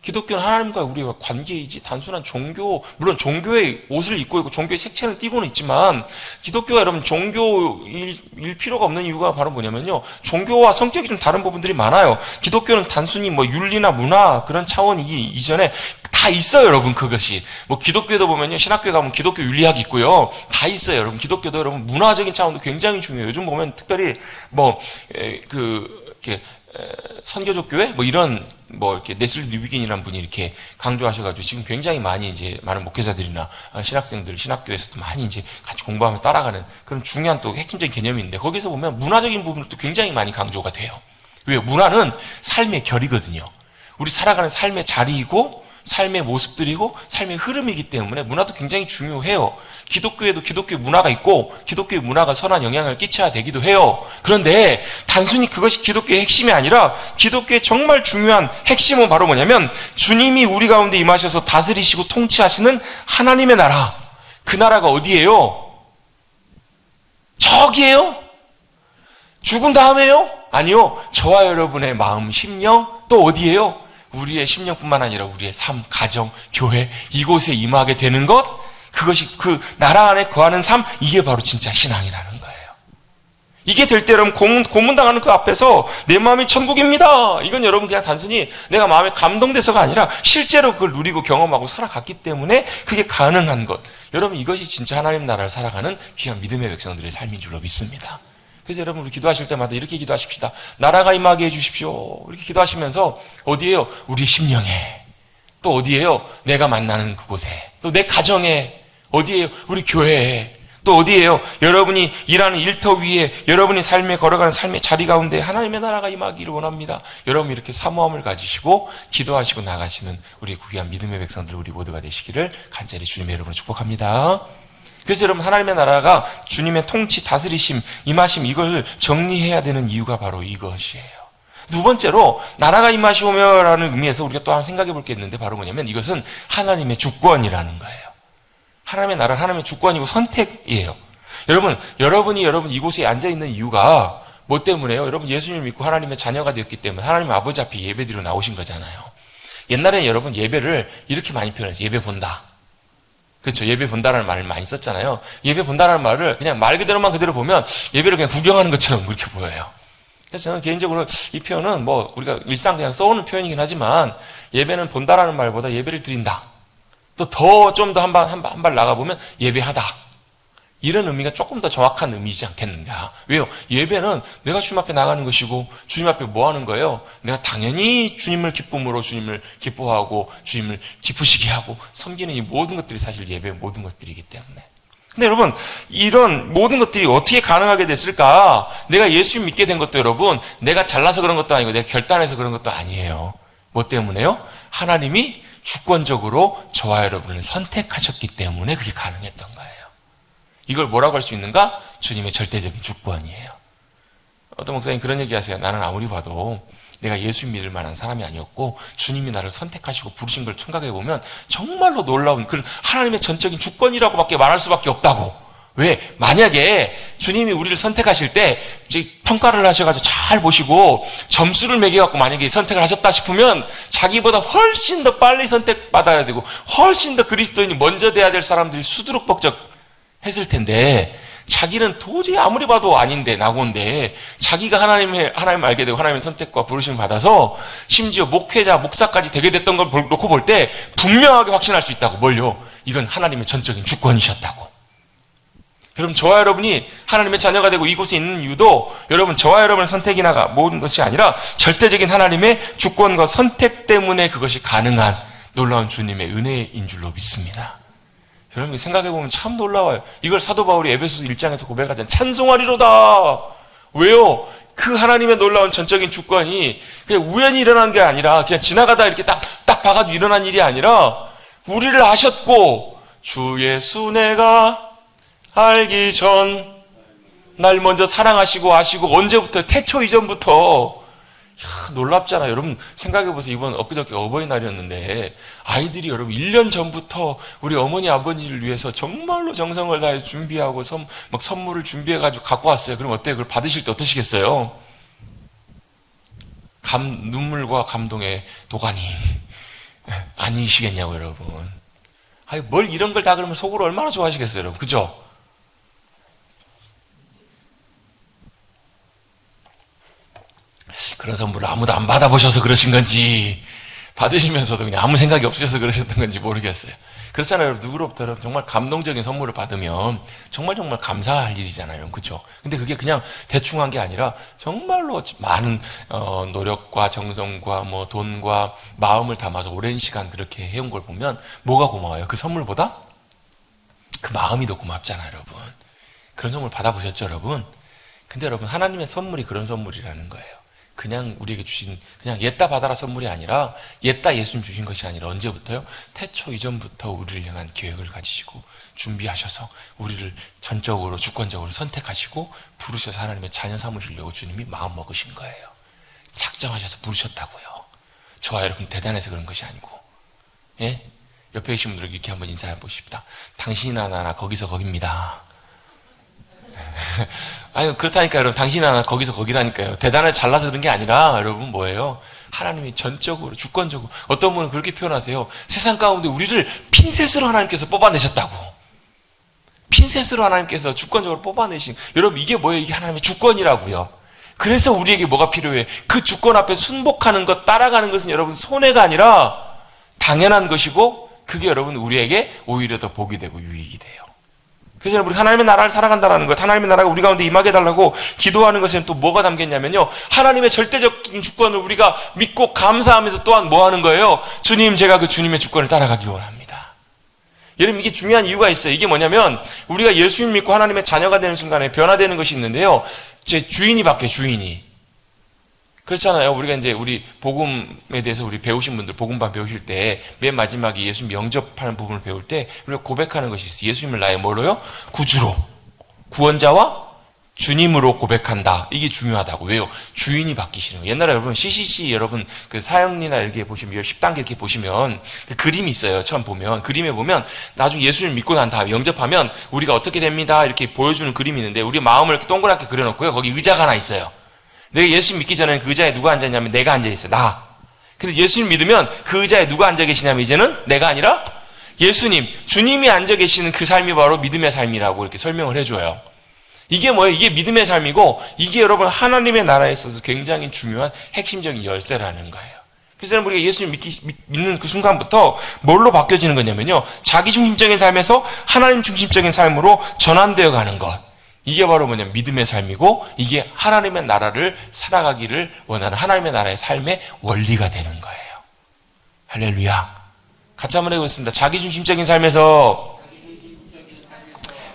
기독교는 하나님과 우리가 관계이지 단순한 종교, 물론 종교의 옷을 입고 있고 종교의 색채를 띠고는 있지만 기독교가 여러분 종교일 필요가 없는 이유가 바로 뭐냐면요. 종교와 성격이 좀 다른 부분들이 많아요. 기독교는 단순히 뭐 윤리나 문화 그런 차원이기 이전에 다 있어요, 여러분. 그것이 뭐 기독교에도 보면요, 신학교에 가면 기독교 윤리학이 있고요, 다 있어요, 여러분. 기독교도 여러분 문화적인 차원도 굉장히 중요해요. 요즘 보면 특별히 이렇게 선교적 교회 뭐 이런 이렇게 네슬리 뉴비긴이라는 분이 이렇게 강조하셔가지고 지금 굉장히 많이 이제 많은 목회자들이나 신학생들 신학교에서도 많이 이제 같이 공부하면서 따라가는 그런 중요한 또 핵심적인 개념이 있는데 거기서 보면 문화적인 부분도 굉장히 많이 강조가 돼요. 왜요? 문화는 삶의 결이거든요. 우리 살아가는 삶의 자리이고 삶의 모습들이고 삶의 흐름이기 때문에 문화도 굉장히 중요해요. 기독교에도 기독교의 문화가 있고 기독교의 문화가 선한 영향을 끼쳐야 되기도 해요. 그런데 단순히 그것이 기독교의 핵심이 아니라 기독교의 정말 중요한 핵심은 바로 뭐냐면 주님이 우리 가운데 임하셔서 다스리시고 통치하시는 하나님의 나라. 그 나라가 어디예요? 저기예요? 죽은 다음에요? 아니요. 저와 여러분의 마음, 심령 또 어디예요? 우리의 심령뿐만 아니라 우리의 삶, 가정, 교회 이곳에 임하게 되는 것, 그것이 그 나라 안에 거하는 삶, 이게 바로 진짜 신앙이라는 거예요. 이게 될 때 여러분 고문당하는 그 앞에서 내 마음이 천국입니다. 이건 여러분 그냥 단순히 내가 마음에 감동돼서가 아니라 실제로 그걸 누리고 경험하고 살아갔기 때문에 그게 가능한 것. 여러분 이것이 진짜 하나님 나라를 살아가는 귀한 믿음의 백성들의 삶인 줄로 믿습니다. 그래서 여러분 우리 기도하실 때마다 이렇게 기도하십시다. 나라가 임하게 해주십시오. 이렇게 기도하시면서 어디에요? 우리 심령에. 또 어디에요? 내가 만나는 그곳에. 또 내 가정에. 어디에요? 우리 교회에. 또 어디에요? 여러분이 일하는 일터 위에 여러분이 삶에 걸어가는 삶의 자리 가운데 하나님의 나라가 임하기를 원합니다. 여러분 이렇게 사모함을 가지시고 기도하시고 나가시는 우리 귀한 믿음의 백성들 우리 모두가 되시기를 간절히 주님의 이름으로 축복합니다. 그래서 여러분 하나님의 나라가 주님의 통치, 다스리심, 임하심 이걸 정리해야 되는 이유가 바로 이것이에요. 두 번째로 나라가 임하시오며라는 의미에서 우리가 또 하나 생각해 볼 게 있는데 바로 뭐냐면 이것은 하나님의 주권이라는 거예요. 하나님의 나라는 하나님의 주권이고 선택이에요. 여러분이 이곳에 앉아있는 이유가 뭐 때문에요? 여러분 예수님을 믿고 하나님의 자녀가 되었기 때문에 하나님 아버지 앞에 예배드리러 나오신 거잖아요. 옛날에는 여러분 예배를 이렇게 많이 표현해서 예배 본다. 그렇죠. 예배 본다라는 말을 많이 썼잖아요. 예배 본다라는 말을 그냥 말 그대로만 그대로 보면 예배를 그냥 구경하는 것처럼 그렇게 보여요. 그래서 저는 개인적으로 이 표현은 우리가 일상 그냥 써오는 표현이긴 하지만 예배는 본다라는 말보다 예배를 드린다. 또 좀 더 한 발 나가보면 예배하다. 이런 의미가 조금 더 정확한 의미이지 않겠는가. 왜요? 예배는 내가 주님 앞에 나가는 것이고 주님 앞에 뭐 하는 거예요? 내가 당연히 주님을 기쁨으로 주님을 기뻐하고 주님을 기쁘시게 하고 섬기는 이 모든 것들이 사실 예배의 모든 것들이기 때문에. 근데 여러분 이런 모든 것들이 어떻게 가능하게 됐을까? 내가 예수님 믿게 된 것도 여러분 내가 잘나서 그런 것도 아니고 내가 결단해서 그런 것도 아니에요. 뭐 때문에요? 하나님이 주권적으로 저와 여러분을 선택하셨기 때문에 그게 가능했던 거예요. 이걸 뭐라고 할 수 있는가? 주님의 절대적인 주권이에요. 어떤 목사님 그런 얘기 하세요. 나는 아무리 봐도 내가 예수 믿을 만한 사람이 아니었고 주님이 나를 선택하시고 부르신 걸 생각해보면 정말로 놀라운 그런 하나님의 전적인 주권이라고밖에 말할 수밖에 없다고. 왜? 만약에 주님이 우리를 선택하실 때 이제 평가를 하셔가지고 잘 보시고 점수를 매겨갖고 만약에 선택을 하셨다 싶으면 자기보다 훨씬 더 빨리 선택받아야 되고 훨씬 더 그리스도인이 먼저 돼야 될 사람들이 수두룩벅적 했을 텐데 자기는 도저히 아무리 봐도 아닌데 낙오인데 자기가 하나님 알게 되고 하나님의 선택과 부르심을 받아서 심지어 목회자, 목사까지 되게 됐던 걸 놓고 볼 때 분명하게 확신할 수 있다고. 뭘요? 이건 하나님의 전적인 주권이셨다고. 여러분, 저와 여러분이 하나님의 자녀가 되고 이곳에 있는 이유도 여러분, 저와 여러분의 선택이나 모든 것이 아니라 절대적인 하나님의 주권과 선택 때문에 그것이 가능한 놀라운 주님의 은혜인 줄로 믿습니다. 여러분, 생각해보면 참 놀라워요. 이걸 사도 바울이 에베소서 1장에서 고백하잖아요. 찬송하리로다. 왜요? 그 하나님의 놀라운 전적인 주권이 그냥 우연히 일어난 게 아니라 그냥 지나가다 이렇게 딱 봐가지고 일어난 일이 아니라 우리를 아셨고 주 예수 내가 알기 전 날 먼저 사랑하시고 아시고 언제부터? 태초 이전부터. 놀랍잖아요. 여러분 생각해보세요. 이번 엊그저께 어버이날이었는데 아이들이 여러분 1년 전부터 우리 어머니 아버지를 위해서 정말로 정성을 다해 준비하고 막 선물을 준비해가지고 갖고 왔어요. 그럼 어때요? 그걸 받으실 때 어떠시겠어요? 눈물과 감동의 도가니 아니시겠냐고 여러분. 아니 뭘 이런 걸 다 그러면 속으로 얼마나 좋아하시겠어요 여러분. 그죠? 그런 선물을 아무도 안 받아보셔서 그러신 건지 받으시면서도 그냥 아무 생각이 없으셔서 그러셨던 건지 모르겠어요. 그렇잖아요. 여러분, 누구로부터 정말 감동적인 선물을 받으면 정말 감사할 일이잖아요. 그렇죠? 근데 그게 그냥 대충 한 게 아니라 정말로 많은 노력과 정성과 돈과 마음을 담아서 오랜 시간 그렇게 해온 걸 보면 뭐가 고마워요? 그 선물보다 그 마음이 더 고맙잖아요. 여러분. 그런 선물 받아보셨죠 여러분? 근데 여러분, 하나님의 선물이 그런 선물이라는 거예요. 그냥 우리에게 주신 그냥 옛다 받아라 선물이 아니라 옛다 예수님 주신 것이 아니라 언제부터요? 태초 이전부터 우리를 향한 계획을 가지시고 준비하셔서 우리를 전적으로 주권적으로 선택하시고 부르셔서 하나님의 자녀 삼으시려고 주님이 마음 먹으신 거예요. 작정하셔서 부르셨다고요. 저와 여러분 대단해서 그런 것이 아니고, 예? 옆에 계신 분들에게 이렇게 한번 인사해 보십시다. 당신이나 나나 거기서 거깁니다. 아유, 그렇다니까요, 여러분. 당신이 하나 거기서 거기라니까요. 대단하게 잘나서 그런 게 아니라, 여러분, 뭐예요? 하나님이 전적으로, 주권적으로. 어떤 분은 그렇게 표현하세요. 세상 가운데 우리를 핀셋으로 하나님께서 뽑아내셨다고. 핀셋으로 하나님께서 주권적으로 뽑아내신. 여러분, 이게 뭐예요? 이게 하나님의 주권이라고요. 그래서 우리에게 뭐가 필요해? 그 주권 앞에 순복하는 것, 따라가는 것은 여러분, 손해가 아니라 당연한 것이고, 그게 여러분, 우리에게 오히려 더 복이 되고 유익이 돼요. 그래서 우리 하나님의 나라를 살아간다는 것, 하나님의 나라가 우리 가운데 임하게 해달라고 기도하는 것에는 또 뭐가 담겼냐면요, 하나님의 절대적인 주권을 우리가 믿고 감사하면서 또한 뭐 하는 거예요? 주님, 제가 그 주님의 주권을 따라가기 원합니다. 여러분, 이게 중요한 이유가 있어요. 이게 뭐냐면 우리가 예수님 믿고 하나님의 자녀가 되는 순간에 변화되는 것이 있는데요, 제 주인이 바뀌어요. 주인이. 그렇잖아요. 우리가 이제 우리 복음에 대해서 우리 배우신 분들, 복음반 배우실 때 맨 마지막에 예수님 영접하는 부분을 배울 때 우리가 고백하는 것이 있어요. 예수님을 나의 뭐로요? 구주로, 구원자와 주님으로 고백한다. 이게 중요하다고. 왜요? 주인이 바뀌시는 거예요. 옛날에 여러분 CCC 여러분 그 사형리나 이렇게 보시면 10단계 이렇게 보시면 그 그림이 있어요. 처음 보면 그림에 보면 나중에 예수님 믿고 난 다음에 영접하면 우리가 어떻게 됩니다. 이렇게 보여주는 그림이 있는데 우리 마음을 이렇게 동그랗게 그려놓고요. 거기 의자가 하나 있어요. 내가 예수님 믿기 전에는 그 의자에 누가 앉아있냐면 내가 앉아있어요. 나. 근데 예수님 믿으면 그 의자에 누가 앉아 계시냐면 이제는 내가 아니라 예수님, 주님이 앉아 계시는 그 삶이 바로 믿음의 삶이라고 이렇게 설명을 해줘요. 이게 뭐예요? 이게 믿음의 삶이고 이게 여러분 하나님의 나라에 있어서 굉장히 중요한 핵심적인 열쇠라는 거예요. 그래서 우리가 예수님 믿는 그 순간부터 뭘로 바뀌어지는 거냐면요, 자기중심적인 삶에서 하나님 중심적인 삶으로 전환되어 가는 것. 이게 바로 뭐냐면 믿음의 삶이고 이게 하나님의 나라를 살아가기를 원하는 하나님의 나라의 삶의 원리가 되는 거예요. 할렐루야. 같이 한번 해보겠습니다. 자기중심적인 삶에서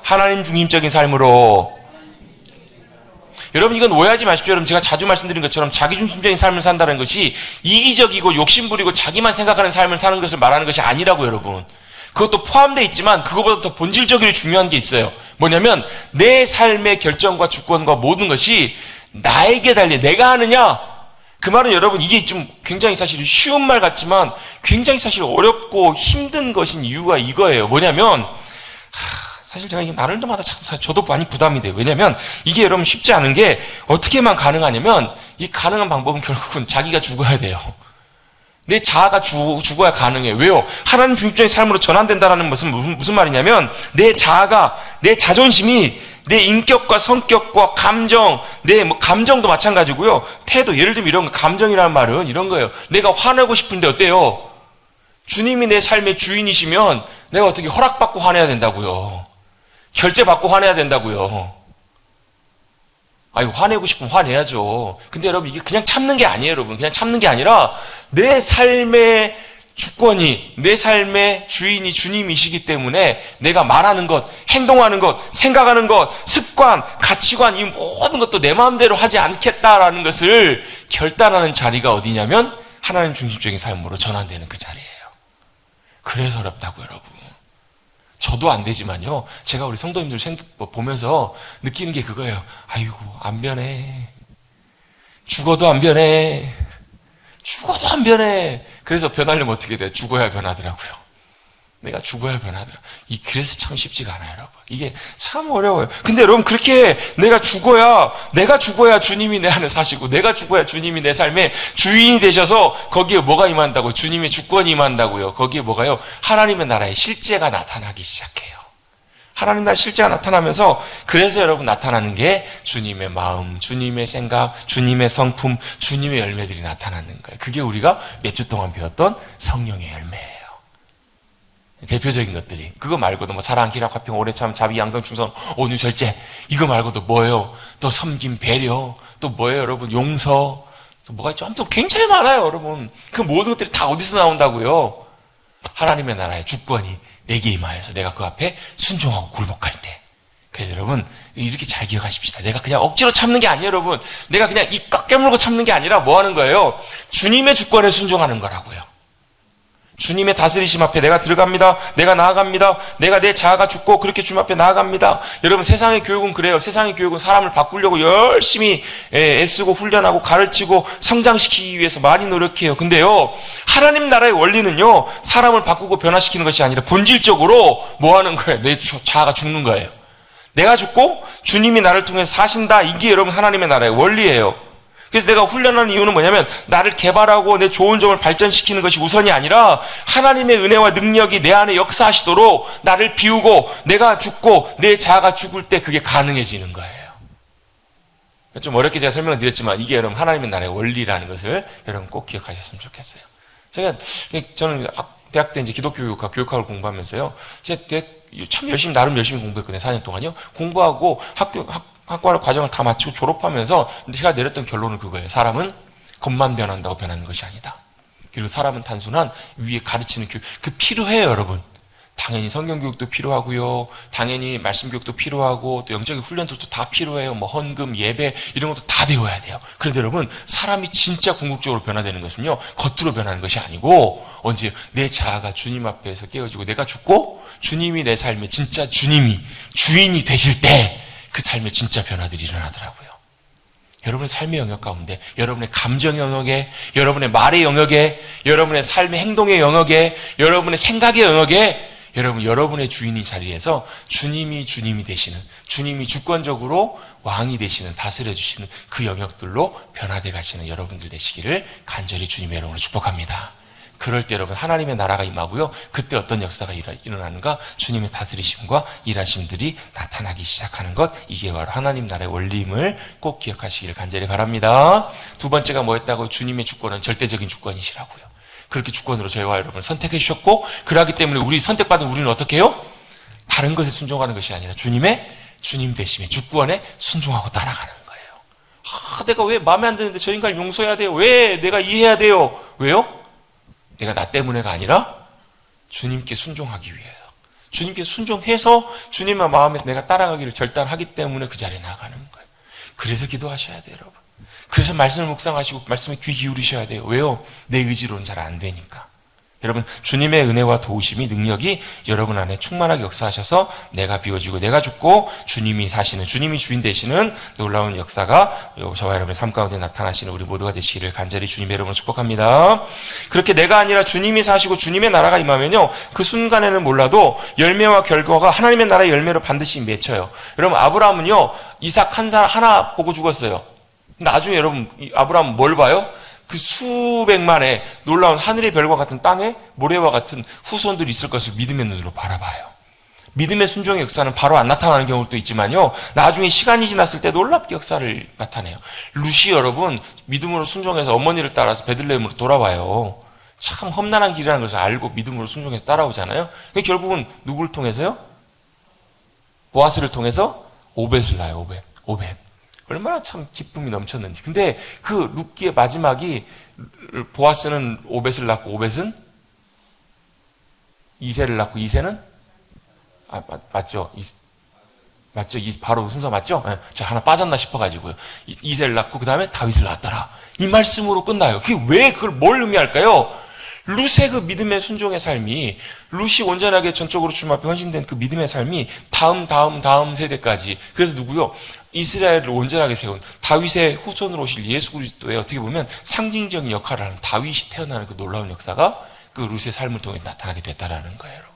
하나님 중심적인 삶으로. 여러분, 이건 오해하지 마십시오. 여러분, 제가 자주 말씀드린 것처럼 자기중심적인 삶을 산다는 것이 이기적이고 욕심부리고 자기만 생각하는 삶을 사는 것을 말하는 것이 아니라고. 여러분, 그것도 포함되어 있지만 그것보다 더 본질적으로 중요한 게 있어요. 뭐냐면 내 삶의 결정과 주권과 모든 것이 나에게 달려. 내가 하느냐? 그 말은 여러분 이게 좀 굉장히 사실 쉬운 말 같지만 굉장히 사실 어렵고 힘든 것인 이유가 이거예요. 뭐냐면 사실 제가 이게 나름대로마다 참 저도 많이 부담이 돼요. 왜냐면 이게 여러분 쉽지 않은 게 어떻게만 가능하냐면 이 가능한 방법은 결국은 자기가 죽어야 돼요. 내 자아가 죽어야 가능해. 왜요? 하나님 중심적인 삶으로 전환된다는 것은 무슨 말이냐면 내 자아가, 내 자존심이 내 인격과 성격과 감정, 내 감정도 마찬가지고요. 태도, 예를 들면 이런 거, 감정이라는 말은 이런 거예요. 내가 화내고 싶은데 어때요? 주님이 내 삶의 주인이시면 내가 어떻게 허락받고 화내야 된다고요. 결제받고 화내야 된다고요. 아이고, 화내고 싶으면 화내야죠. 근데 여러분, 이게 그냥 참는 게 아니에요, 여러분. 그냥 참는 게 아니라 내 삶의 주권이, 내 삶의 주인이 주님이시기 때문에 내가 말하는 것, 행동하는 것, 생각하는 것, 습관, 가치관, 이 모든 것도 내 마음대로 하지 않겠다라는 것을 결단하는 자리가 어디냐면 하나님 중심적인 삶으로 전환되는 그 자리예요. 그래서 어렵다고, 여러분. 저도 안 되지만요, 제가 우리 성도님들 보면서 느끼는 게 그거예요. 아이고, 안 변해. 죽어도 안 변해. 죽어도 안 변해. 그래서 변하려면 어떻게 돼요? 죽어야 변하더라고요. 내가 죽어야 변하더라. 그래서 참 쉽지가 않아요, 여러분. 이게 참 어려워요. 근데 여러분, 그렇게 내가 죽어야 주님이 내 안에 사시고, 내가 죽어야 주님이 내 삶의 주인이 되셔서 거기에 뭐가 임한다고요? 주님의 주권이 임한다고요. 거기에 뭐가요? 하나님의 나라의 실제가 나타나기 시작해요. 하나님 나라의 실제가 나타나면서, 그래서 여러분 나타나는 게 주님의 마음, 주님의 생각, 주님의 성품, 주님의 열매들이 나타나는 거예요. 그게 우리가 몇 주 동안 배웠던 성령의 열매예요. 대표적인 것들이. 그거 말고도 뭐 사랑, 기락, 화평, 오래 참, 자비, 양성, 충성, 온유, 절제. 이거 말고도 뭐예요? 또 섬김, 배려. 또 뭐예요, 여러분? 용서. 또 뭐가 있죠? 아무튼 굉장히 많아요, 여러분. 그 모든 것들이 다 어디서 나온다고요? 하나님의 나라의 주권이 내게 임하여서 내가 그 앞에 순종하고 굴복할 때. 그래서 여러분, 이렇게 잘 기억하십시다. 내가 그냥 억지로 참는 게 아니에요, 여러분. 내가 그냥 입 꽉 깨물고 참는 게 아니라 뭐 하는 거예요? 주님의 주권에 순종하는 거라고요. 주님의 다스리심 앞에 내가 들어갑니다. 내가 나아갑니다. 내가 내 자아가 죽고 그렇게 주님 앞에 나아갑니다. 여러분, 세상의 교육은 그래요. 세상의 교육은 사람을 바꾸려고 열심히 애쓰고 훈련하고 가르치고 성장시키기 위해서 많이 노력해요. 근데요, 하나님 나라의 원리는요, 사람을 바꾸고 변화시키는 것이 아니라 본질적으로 뭐 하는 거예요? 내 자아가 죽는 거예요. 내가 죽고 주님이 나를 통해서 사신다. 이게 여러분 하나님의 나라의 원리예요. 그래서 내가 훈련하는 이유는 뭐냐면, 나를 개발하고 내 좋은 점을 발전시키는 것이 우선이 아니라 하나님의 은혜와 능력이 내 안에 역사하시도록 나를 비우고 내가 죽고 내 자아가 죽을 때 그게 가능해지는 거예요. 좀 어렵게 제가 설명을 드렸지만 이게 여러분 하나님의 나라의 원리라는 것을 여러분 꼭 기억하셨으면 좋겠어요. 저는 대학 때 이제 기독교육과 교육학을 공부하면서요, 제가 참 나름 열심히 공부했거든요. 4년 동안요. 공부하고 학과 과정을 다 마치고 졸업하면서 제가 내렸던 결론은 그거예요. 사람은 겉만 변한다고 변하는 것이 아니다. 그리고 사람은 단순한 위에 가르치는 교육, 그 필요해요, 여러분. 당연히 성경 교육도 필요하고요. 당연히 말씀 교육도 필요하고, 또 영적인 훈련들도 다 필요해요. 뭐 헌금, 예배 이런 것도 다 배워야 돼요. 그런데 여러분, 사람이 진짜 궁극적으로 변화되는 것은요, 겉으로 변하는 것이 아니고 언제 내 자아가 주님 앞에서 깨어지고 내가 죽고 주님이 내 삶의 진짜 주인이 되실 때 그 삶의 진짜 변화들이 일어나더라고요. 여러분의 삶의 영역 가운데, 여러분의 감정 영역에, 여러분의 말의 영역에, 여러분의 삶의 행동의 영역에, 여러분의 생각의 영역에, 여러분의 주인이 자리에서 주님이 되시는, 주님이 주권적으로 왕이 되시는, 다스려 주시는 그 영역들로 변화돼 가시는 여러분들 되시기를 간절히 주님의 이름으로 축복합니다. 그럴 때 여러분 하나님의 나라가 임하고요, 그때 어떤 역사가 일어나는가? 주님의 다스리심과 일하심들이 나타나기 시작하는 것, 이게 바로 하나님 나라의 원리임을 꼭 기억하시기를 간절히 바랍니다. 두 번째가 뭐였다고요? 주님의 주권은 절대적인 주권이시라고요. 그렇게 주권으로 저희와 여러분을 선택해 주셨고, 그러기 때문에 우리 선택받은 우리는 어떻게 해요? 다른 것에 순종하는 것이 아니라 주님 되심의 주권에 순종하고 따라가는 거예요. 내가 왜 마음에 안 드는데 저 인간을 용서해야 돼요? 왜 내가 이해해야 돼요? 왜요? 내가 나 때문에가 아니라 주님께 순종하기 위해서, 주님께 순종해서 주님의 마음에 내가 따라가기를 결단하기 때문에 그 자리에 나가는 거예요. 그래서 기도하셔야 돼요, 여러분. 그래서 말씀을 묵상하시고 말씀에 귀 기울이셔야 돼요. 왜요? 내 의지로는 잘 안 되니까. 여러분, 주님의 은혜와 도우심이, 능력이 여러분 안에 충만하게 역사하셔서 내가 비워지고 내가 죽고 주님이 사시는, 주님이 주인 되시는 놀라운 역사가 저와 여러분의 삶 가운데 나타나시는 우리 모두가 되시기를 간절히 주님의 이름으로 축복합니다. 그렇게 내가 아니라 주님이 사시고 주님의 나라가 임하면요, 그 순간에는 몰라도 열매와 결과가 하나님의 나라의 열매로 반드시 맺혀요. 여러분, 아브라함은요, 이삭 하나 보고 죽었어요. 나중에 여러분, 아브라함은 뭘 봐요? 그 수백만의 놀라운 하늘의 별과 같은 땅에 모래와 같은 후손들이 있을 것을 믿음의 눈으로 바라봐요. 믿음의 순종의 역사는 바로 안 나타나는 경우도 있지만요. 나중에 시간이 지났을 때 놀랍게 역사를 나타내요. 룻이 여러분 믿음으로 순종해서 어머니를 따라서 베들레헴으로 돌아와요. 참 험난한 길이라는 것을 알고 믿음으로 순종해서 따라오잖아요. 결국은 누구를 통해서요? 보아스를 통해서 오벳을 낳아요. 오벳. 얼마나 참 기쁨이 넘쳤는지. 근데 그 룻기의 마지막이 보아스는 오벳을 낳고 오벳은 이새를 낳고 이새는 맞죠? 맞죠? 바로 순서 맞죠? 네. 제가 하나 빠졌나 싶어가지고요. 이새를 낳고 그 다음에 다윗을 낳았더라. 이 말씀으로 끝나요. 그게 왜 그걸 뭘 의미할까요? 룻의 그 믿음의 순종의 삶이, 룻이 온전하게 전적으로 주님 앞에 헌신된 그 믿음의 삶이 다음 세대까지, 그래서 누구요? 이스라엘을 온전하게 세운 다윗의 후손으로 오실 예수 그리스도의 어떻게 보면 상징적인 역할을 하는 다윗이 태어나는 그 놀라운 역사가 그 룻의 삶을 통해 나타나게 됐다라는 거예요.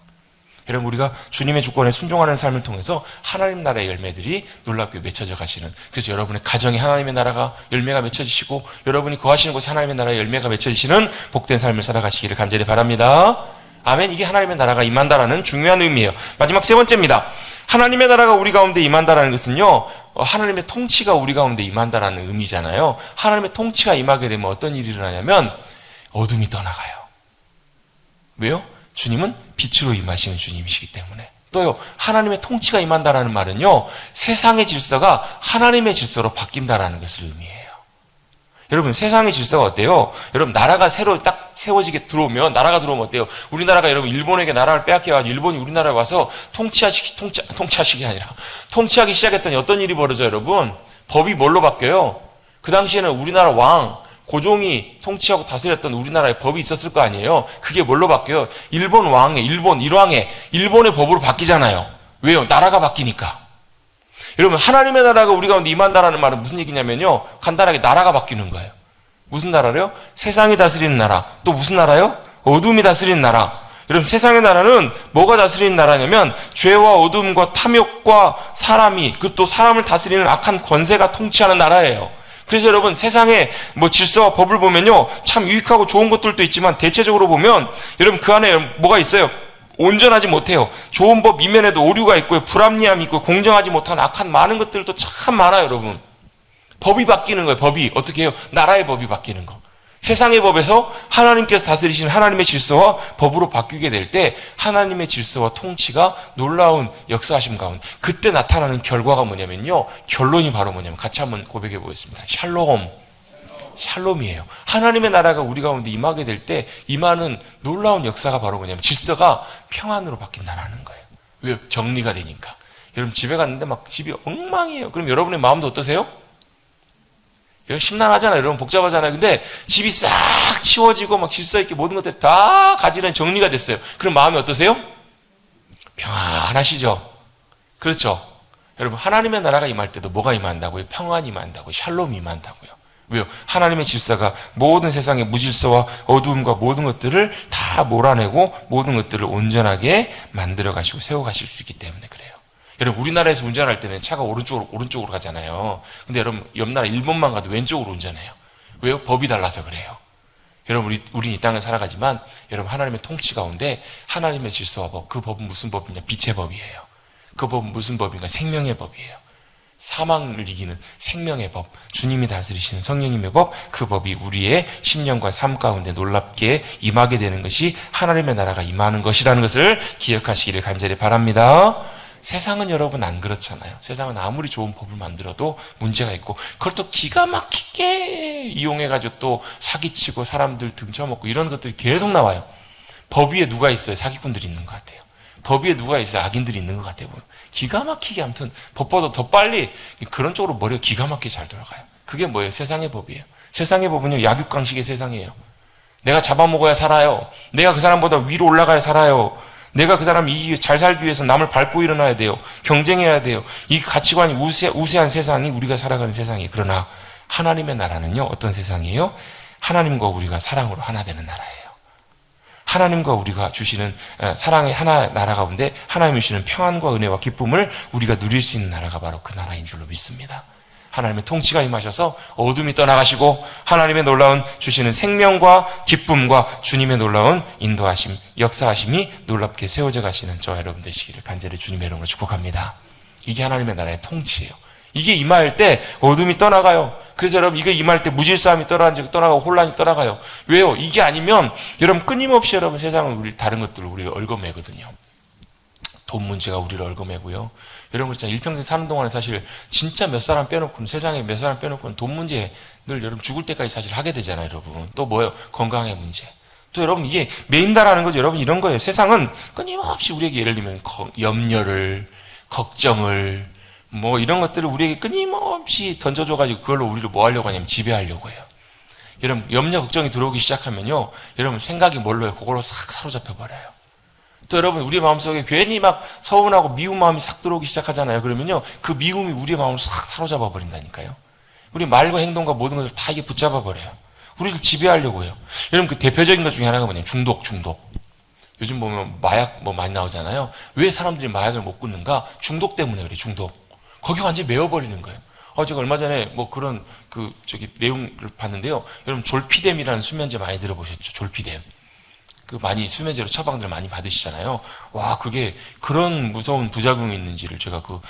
여러분, 우리가 주님의 주권에 순종하는 삶을 통해서 하나님 나라의 열매들이 놀랍게 맺혀져 가시는, 그래서 여러분의 가정에 하나님의 나라가 열매가 맺혀지시고 여러분이 거하시는 곳에 하나님의 나라의 열매가 맺혀지시는 복된 삶을 살아가시기를 간절히 바랍니다. 아멘. 이게 하나님의 나라가 임한다라는 중요한 의미예요. 마지막 세 번째입니다. 하나님의 나라가 우리 가운데 임한다라는 것은요, 하나님의 통치가 우리 가운데 임한다라는 의미잖아요. 하나님의 통치가 임하게 되면 어떤 일이 일어나냐면 어둠이 떠나가요. 왜요? 주님은 빛으로 임하시는 주님이시기 때문에. 또요, 하나님의 통치가 임한다라는 말은요, 세상의 질서가 하나님의 질서로 바뀐다라는 것을 의미해요. 여러분, 세상의 질서가 어때요? 여러분, 나라가 새로 딱 세워지게 들어오면, 나라가 들어오면 어때요? 우리나라가 여러분 일본에게 나라를 빼앗겨가지고 일본이 우리나라에 와서 통치하시기 아니라 통치하기 시작했더니 어떤 일이 벌어져요, 여러분? 법이 뭘로 바뀌어요? 그 당시에는 우리나라 고종이 통치하고 다스렸던 우리나라에 법이 있었을 거 아니에요? 그게 뭘로 바뀌어요? 일본의 법으로 바뀌잖아요. 왜요? 나라가 바뀌니까. 여러분, 하나님의 나라가 우리 가운데 임한다라는 말은 무슨 얘기냐면요, 간단하게 나라가 바뀌는 거예요. 무슨 나라래요? 세상이 다스리는 나라. 또 무슨 나라요? 어둠이 다스리는 나라. 여러분, 세상의 나라는 뭐가 다스리는 나라냐면 죄와 어둠과 탐욕과 그리고 또 사람을 다스리는 악한 권세가 통치하는 나라예요. 그래서 여러분, 세상의 질서와 법을 보면요, 참 유익하고 좋은 것들도 있지만 대체적으로 보면 여러분 그 안에 뭐가 있어요? 온전하지 못해요. 좋은 법 이면에도 오류가 있고요, 불합리함이 있고, 공정하지 못한 악한 많은 것들도 참 많아요. 여러분, 법이 바뀌는 거예요. 법이 어떻게 해요? 나라의 법이 바뀌는 거. 세상의 법에서 하나님께서 다스리시는 하나님의 질서와 법으로 바뀌게 될 때 하나님의 질서와 통치가 놀라운 역사하심 가운데, 그때 나타나는 결과가 뭐냐면요, 결론이 바로 뭐냐면, 같이 한번 고백해 보겠습니다. 샬롬이에요. 하나님의 나라가 우리 가운데 임하게 될 때 임하는 놀라운 역사가 바로 뭐냐면 질서가 평안으로 바뀐다라는 거예요. 왜? 정리가 되니까. 여러분, 집에 갔는데 막 집이 엉망이에요. 그럼 여러분의 마음도 어떠세요? 심란하잖아요. 여러분, 복잡하잖아요. 근데 집이 싹 치워지고 막 질서 있게 모든 것들이 다 가지런 정리가 됐어요. 그럼 마음이 어떠세요? 평안하시죠? 그렇죠? 여러분, 하나님의 나라가 임할 때도 뭐가 임한다고요? 평안이 임한다고요. 샬롬이 임한다고요. 왜요? 하나님의 질서가 모든 세상의 무질서와 어두움과 모든 것들을 다 몰아내고 모든 것들을 온전하게 만들어 가시고 세워 가실 수 있기 때문에 그래요. 여러분, 우리나라에서 운전할 때는 차가 오른쪽으로 가잖아요. 근데 여러분, 옆나라 일본만 가도 왼쪽으로 운전해요. 왜요? 법이 달라서 그래요. 여러분, 우린 이 땅을 살아가지만 여러분, 하나님의 통치 가운데 하나님의 질서와 법, 그 법은 무슨 법이냐? 빛의 법이에요. 그 법은 무슨 법인가? 생명의 법이에요. 사망을 이기는 생명의 법, 주님이 다스리시는 성령님의 법, 그 법이 우리의 심령과 삶 가운데 놀랍게 임하게 되는 것이 하나님의 나라가 임하는 것이라는 것을 기억하시기를 간절히 바랍니다. 세상은 여러분 안 그렇잖아요. 세상은 아무리 좋은 법을 만들어도 문제가 있고, 그걸 또 기가 막히게 이용해가지고 또 사기치고 사람들 등쳐먹고 이런 것들이 계속 나와요. 법 위에 누가 있어요? 사기꾼들이 있는 것 같아요. 법 위에 누가 있어요? 악인들이 있는 것 같아요. 기가 막히게, 아무튼 법보다 더 빨리 그런 쪽으로 머리가 기가 막히게 잘 돌아가요. 그게 뭐예요? 세상의 법이에요. 세상의 법은요, 약육강식의 세상이에요. 내가 잡아먹어야 살아요. 내가 그 사람보다 위로 올라가야 살아요. 내가 그 사람이 잘 살기 위해서 남을 밟고 일어나야 돼요. 경쟁해야 돼요. 이 가치관이 우세한 세상이 우리가 살아가는 세상이에요. 그러나 하나님의 나라는요, 어떤 세상이에요? 하나님과 우리가 사랑으로 하나 되는 나라예요. 하나님과 우리가 주시는 사랑의 하나 나라 가운데 하나님이 주시는 평안과 은혜와 기쁨을 우리가 누릴 수 있는 나라가 바로 그 나라인 줄로 믿습니다. 하나님의 통치가 임하셔서 어둠이 떠나가시고 하나님의 놀라운 주시는 생명과 기쁨과 주님의 놀라운 인도하심, 역사하심이 놀랍게 세워져 가시는 저와 여러분 되시기를 간절히 주님의 이름으로 축복합니다. 이게 하나님의 나라의 통치예요. 이게 임할 때 어둠이 떠나가요. 그래서 여러분 이거 임할 때 무질서함이 떠나가고 혼란이 떠나가요. 왜요? 이게 아니면 여러분 끊임없이 여러분 세상은 우리 다른 것들을 우리를 얽어매거든요. 돈 문제가 우리를 얽어매고요. 여러분 그렇잖아요. 일평생 사는 동안에 사실 진짜 몇 사람 빼놓고는 세상에 몇 사람 빼놓고는 돈 문제 늘 여러분 죽을 때까지 사실 하게 되잖아요. 여러분 또 뭐예요? 건강의 문제. 또 여러분 이게 메인다라는 거죠. 여러분 이런 거예요. 세상은 끊임없이 우리에게 예를 들면 염려를, 걱정을 뭐 이런 것들을 우리에게 끊임없이 던져줘가지고 그걸로 우리를 뭐 하려고 하냐면 지배하려고 해요. 여러분 염려 걱정이 들어오기 시작하면요, 여러분 생각이 뭘로 해요? 그걸로 싹 사로잡혀 버려요. 또 여러분 우리 마음속에 괜히 막 서운하고 미운 마음이 싹 들어오기 시작하잖아요. 그러면요 그 미움이 우리의 마음을 싹 사로잡아 버린다니까요. 우리 말과 행동과 모든 것을 다 이게 붙잡아 버려요. 우리를 지배하려고 해요. 여러분 그 대표적인 것 중에 하나가 뭐냐면 중독. 요즘 보면 마약 뭐 많이 나오잖아요. 왜 사람들이 마약을 못 끊는가? 중독 때문에 그래. 중독. 거기 완전히 메워버리는 거예요. 제가 얼마 전에 뭐 그런 내용을 봤는데요. 여러분 졸피뎀이라는 수면제 많이 들어보셨죠? 졸피뎀. 많이 수면제로 처방들 많이 받으시잖아요. 와, 그게 그런 무서운 부작용이 있는지를 제가 그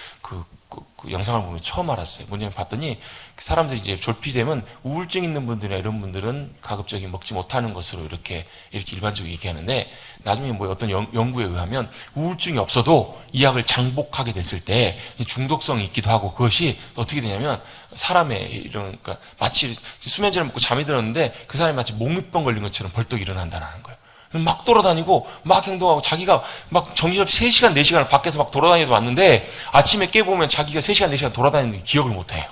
영상을 보면 처음 알았어요. 뭐냐면 봤더니 사람들이 이제 졸피뎀은 우울증 있는 분들이나 이런 분들은 가급적이 먹지 못하는 것으로 이렇게 일반적으로 얘기하는데, 나중에 뭐 어떤 연구에 의하면 우울증이 없어도 이 약을 장복하게 됐을 때 중독성이 있기도 하고, 그것이 어떻게 되냐면 사람의 그러니까 마치 수면제를 먹고 잠이 들었는데 그 사람이 마치 몽유병 걸린 것처럼 벌떡 일어난다는 거예요. 막 돌아다니고 막 행동하고, 자기가 막 정신없이 3시간 4시간을 밖에서 막 돌아다니도 왔는데 아침에 깨보면 자기가 3시간 4시간 돌아다니는 기억을 못해요.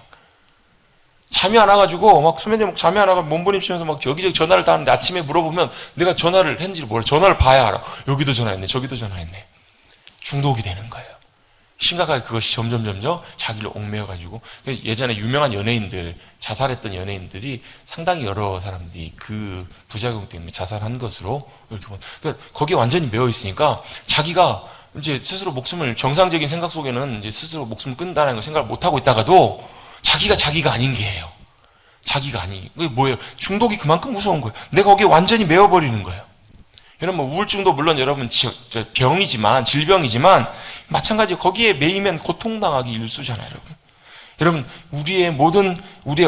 잠이 안 와가지고 막 수면제 먹고 잠이 안 와가지고 몸부림치면서 막 여기저기 전화를 다 하는데 아침에 물어보면 내가 전화를 했는지를 몰라. 전화를 봐야 알아. 여기도 전화했네, 저기도 전화했네. 중독이 되는 거예요. 심각하게 그것이 점점 자기를 옥매어가지고, 예전에 유명한 연예인들, 자살했던 연예인들이 상당히 여러 사람들이 그 부작용 때문에 자살한 것으로 이렇게 그러니까 거기에 완전히 매어 있으니까 자기가 이제 스스로 목숨을, 정상적인 생각 속에는 이제 스스로 목숨을 끊는다는 걸 생각을 못 하고 있다가도 자기가 아닌 게예요. 자기가 아니. 그게 뭐예요? 중독이 그만큼 무서운 거예요. 내가 거기에 완전히 매어버리는 거예요. 여러분 뭐 우울증도 물론 여러분 병이지만, 질병이지만 마찬가지로 거기에 매이면 고통당하기 일쑤잖아요. 여러분 우리의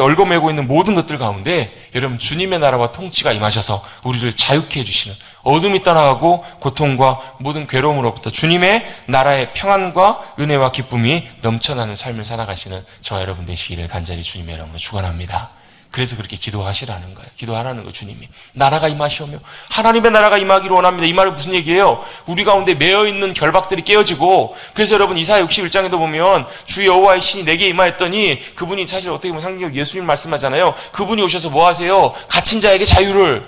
얽어매고 있는 모든 것들 가운데 여러분 주님의 나라와 통치가 임하셔서 우리를 자유케 해주시는, 어둠이 떠나가고 고통과 모든 괴로움으로부터 주님의 나라의 평안과 은혜와 기쁨이 넘쳐나는 삶을 살아가시는 저와 여러분 되시기를 간절히 주님의 이름으로 축원합니다. 그래서 그렇게 기도하시라는 거예요. 기도하라는 거예요. 주님이 나라가 임하시오며 하나님의 나라가 임하기를 원합니다. 이 말은 무슨 얘기예요? 우리 가운데 매어있는 결박들이 깨어지고, 그래서 여러분 이사야 61장에도 보면 주 여호와의 신이 내게 임하였더니, 그분이 사실 어떻게 보면 상징적으로 예수님 말씀하잖아요. 그분이 오셔서 뭐 하세요? 갇힌 자에게 자유를,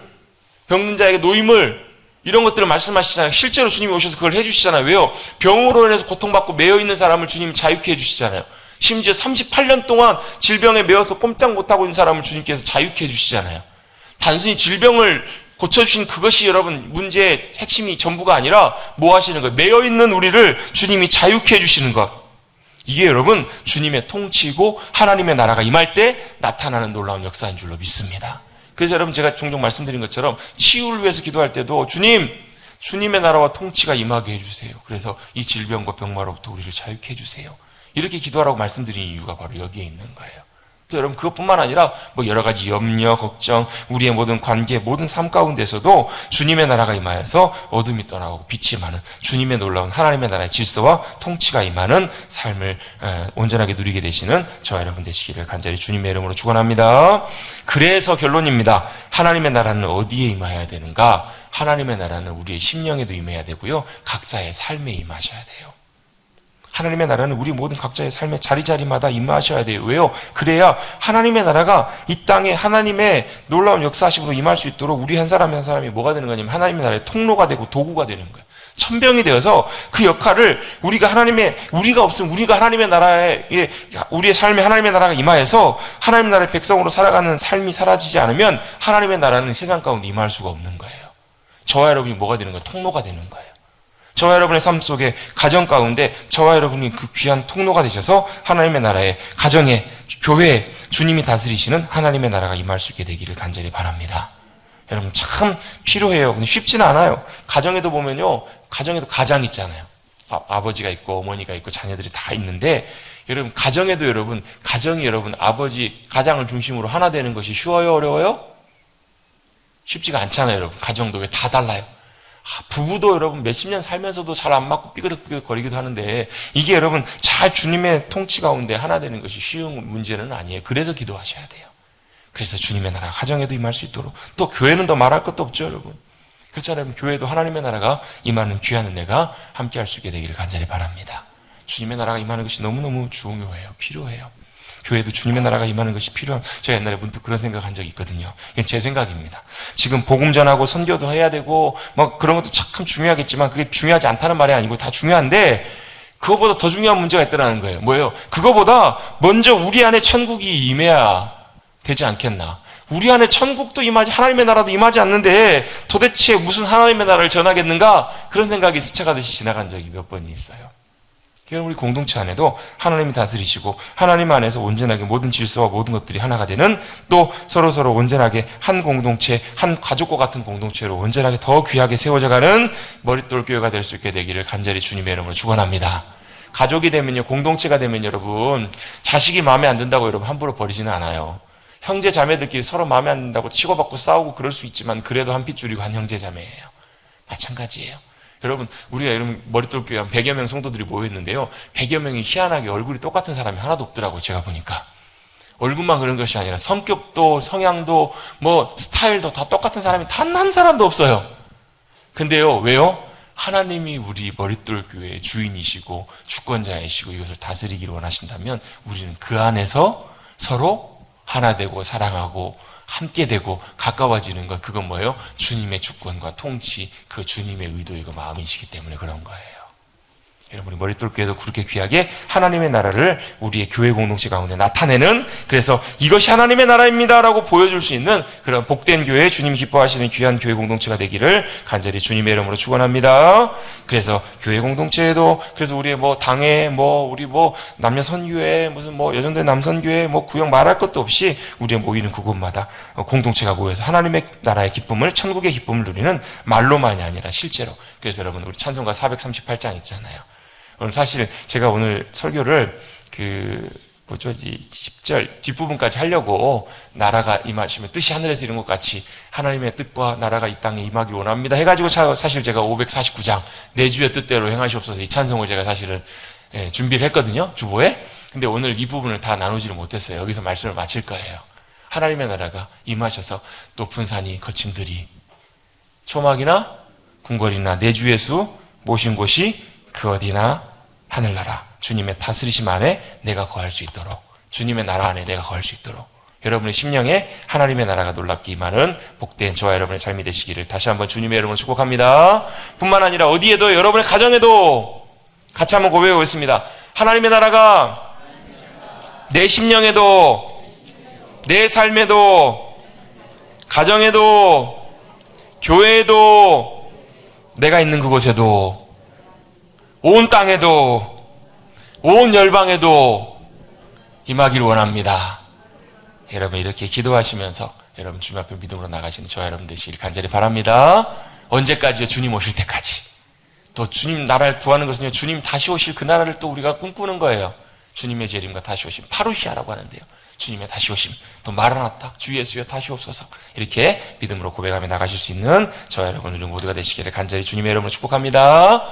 병든 자에게 노임을, 이런 것들을 말씀하시잖아요. 실제로 주님이 오셔서 그걸 해주시잖아요. 왜요? 병으로 인해서 고통받고 매어있는 사람을 주님이 자유케 해주시잖아요. 심지어 38년 동안 질병에 매여서 꼼짝 못하고 있는 사람을 주님께서 자유케 해주시잖아요. 단순히 질병을 고쳐주신 그것이 여러분 문제의 핵심이 전부가 아니라 뭐 하시는 거예요? 매여있는 우리를 주님이 자유케 해주시는 것. 이게 여러분 주님의 통치이고 하나님의 나라가 임할 때 나타나는 놀라운 역사인 줄로 믿습니다. 그래서 여러분 제가 종종 말씀드린 것처럼 치유를 위해서 기도할 때도 주님의 나라와 통치가 임하게 해주세요. 그래서 이 질병과 병마로부터 우리를 자유케 해주세요. 이렇게 기도하라고 말씀드린 이유가 바로 여기에 있는 거예요. 또 여러분 그것뿐만 아니라 뭐 여러 가지 염려, 걱정, 우리의 모든 관계, 모든 삶 가운데서도 주님의 나라가 임하여서 어둠이 떠나고 빛이 임하는, 주님의 놀라운 하나님의 나라의 질서와 통치가 임하는 삶을 온전하게 누리게 되시는 저와 여러분 되시기를 간절히 주님의 이름으로 축원합니다. 그래서 결론입니다. 하나님의 나라는 어디에 임하여야 되는가? 하나님의 나라는 우리의 심령에도 임해야 되고요, 각자의 삶에 임하셔야 돼요. 하나님의 나라는 우리 모든 각자의 삶의 자리자리마다 임하셔야 돼요. 왜요? 그래야 하나님의 나라가 이 땅에 하나님의 놀라운 역사하심으로 임할 수 있도록 우리 한 사람이 뭐가 되는 거냐면 하나님의 나라의 통로가 되고 도구가 되는 거예요. 천병이 되어서 그 역할을 우리가 없으면 우리가 하나님의 나라에, 우리의 삶에 하나님의 나라가 임하여서 하나님의 나라의 백성으로 살아가는 삶이 사라지지 않으면 하나님의 나라는 세상 가운데 임할 수가 없는 거예요. 저와 여러분이 뭐가 되는 거예요? 통로가 되는 거예요. 저와 여러분의 삶 속에 가정 가운데 저와 여러분이 그 귀한 통로가 되셔서 하나님의 나라에, 가정에, 교회에 주님이 다스리시는 하나님의 나라가 임할 수 있게 되기를 간절히 바랍니다. 여러분 참 필요해요. 근데 쉽지는 않아요. 가정에도 보면요, 가정에도 가장 있잖아요. 아버지가 있고 어머니가 있고 자녀들이 다 있는데, 여러분 가정에도 가정이 아버지 가장을 중심으로 하나 되는 것이 쉬워요, 어려워요? 쉽지가 않잖아요. 여러분 가정도 왜 다 달라요? 부부도 여러분 몇십 년 살면서도 잘 안 맞고 삐그덕삐그덕 거리기도 하는데, 이게 여러분 잘 주님의 통치 가운데 하나 되는 것이 쉬운 문제는 아니에요. 그래서 기도하셔야 돼요. 그래서 주님의 나라가 가정에도 임할 수 있도록, 또 교회는 더 말할 것도 없죠, 여러분. 그렇잖아요. 교회도 하나님의 나라가 임하는 귀한 은혜가 함께 할 수 있게 되기를 간절히 바랍니다. 주님의 나라가 임하는 것이 너무너무 중요해요. 필요해요. 교회도 주님의 나라가 임하는 것이 필요한, 제가 옛날에 문득 그런 생각한 적이 있거든요. 이건 제 생각입니다. 지금 복음 전하고 선교도 해야 되고 뭐 그런 것도 참 중요하겠지만, 그게 중요하지 않다는 말이 아니고 다 중요한데, 그거보다 더 중요한 문제가 있다는 거예요. 뭐예요? 그거보다 먼저 우리 안에 천국이 임해야 되지 않겠나. 우리 안에 천국도 임하지, 하나님의 나라도 임하지 않는데 도대체 무슨 하나님의 나라를 전하겠는가? 그런 생각이 스쳐가듯이 지나간 적이 몇 번이 있어요. 여러분, 우리 공동체 안에도 하나님이 다스리시고 하나님 안에서 온전하게 모든 질서와 모든 것들이 하나가 되는, 또 서로서로 온전하게 한 공동체, 한 가족과 같은 공동체로 온전하게 더 귀하게 세워져가는 머릿돌 교회가 될 수 있게 되기를 간절히 주님의 이름으로 축원합니다. 가족이 되면요, 공동체가 되면 여러분, 자식이 마음에 안 든다고 여러분 함부로 버리지는 않아요. 형제 자매들끼리 서로 마음에 안 든다고 치고받고 싸우고 그럴 수 있지만, 그래도 한 핏 줄이고 한 형제 자매예요. 마찬가지예요. 여러분, 우리가 이런 머릿돌 교회 한 100여 명 성도들이 모였는데요, 100여 명이 희한하게 얼굴이 똑같은 사람이 하나도 없더라고요. 제가 보니까 얼굴만 그런 것이 아니라 성격도 성향도 뭐 스타일도 다 똑같은 사람이 단 한 사람도 없어요. 근데요, 왜요? 하나님이 우리 머릿돌 교회의 주인이시고 주권자이시고 이것을 다스리기를 원하신다면, 우리는 그 안에서 서로 하나 되고 사랑하고 함께 되고 가까워지는 것, 그건 뭐예요? 주님의 주권과 통치, 그 주님의 의도이고 마음이시기 때문에 그런 거예요. 여러분이 머릿돌 교회도 그렇게 귀하게 하나님의 나라를 우리의 교회 공동체 가운데 나타내는, 그래서 이것이 하나님의 나라입니다라고 보여줄 수 있는 그런 복된 교회, 주님이 기뻐하시는 귀한 교회 공동체가 되기를 간절히 주님의 이름으로 축원합니다. 그래서 교회 공동체에도, 그래서 우리의 뭐 당회, 뭐 우리 뭐 남녀 선교회, 무슨 뭐 여전대 남선교회, 뭐 구역 말할 것도 없이 우리의 모이는 그곳마다 공동체가 모여서 하나님의 나라의 기쁨을, 천국의 기쁨을 누리는, 말로만이 아니라 실제로. 그래서 여러분, 우리 찬송가 438장 있잖아요. 오늘 사실 제가 오늘 설교를 10절 뒷부분까지 하려고, 나라가 임하시면 뜻이 하늘에서 이룬 것 같이 하나님의 뜻과 나라가 이 땅에 임하길 원합니다 해가지고, 사실 제가 549장 내 주의 뜻대로 행하시옵소서 이 찬송을 제가 사실은 준비를 했거든요, 주보에. 근데 오늘 이 부분을 다 나누지를 못했어요. 여기서 말씀을 마칠 거예요. 하나님의 나라가 임하셔서 높은 산이 거친 들이, 초막이나 궁궐이나 내 주 예수 모신 곳이 그 어디나 하늘나라, 주님의 다스리심 안에 내가 거할 수 있도록, 주님의 나라 안에 내가 거할 수 있도록, 여러분의 심령에 하나님의 나라가 놀랍게 임하는 복된 저와 여러분의 삶이 되시기를 다시 한번 주님의 이름으로 축복합니다. 뿐만 아니라 어디에도, 여러분의 가정에도 같이 한번 고백해 보겠습니다. 하나님의 나라가 내 심령에도, 내 삶에도, 가정에도, 교회에도, 내가 있는 그곳에도, 온 땅에도, 온 열방에도 임하기를 원합니다. 여러분, 이렇게 기도하시면서 여러분 주님 앞에 믿음으로 나가시는 저와 여러분 되시길 간절히 바랍니다. 언제까지요? 주님 오실 때까지. 또 주님 나라를 구하는 것은요, 주님 다시 오실 그 나라를 또 우리가 꿈꾸는 거예요. 주님의 재림과 다시 오심, 파루시아라고 하는데요, 주님의 다시 오심, 또 마라나타, 주 예수여 다시 옵소서, 이렇게 믿음으로 고백하며 나가실 수 있는 저와 여러분 우리 모두가 되시기를 간절히 주님의 이름으로 축복합니다.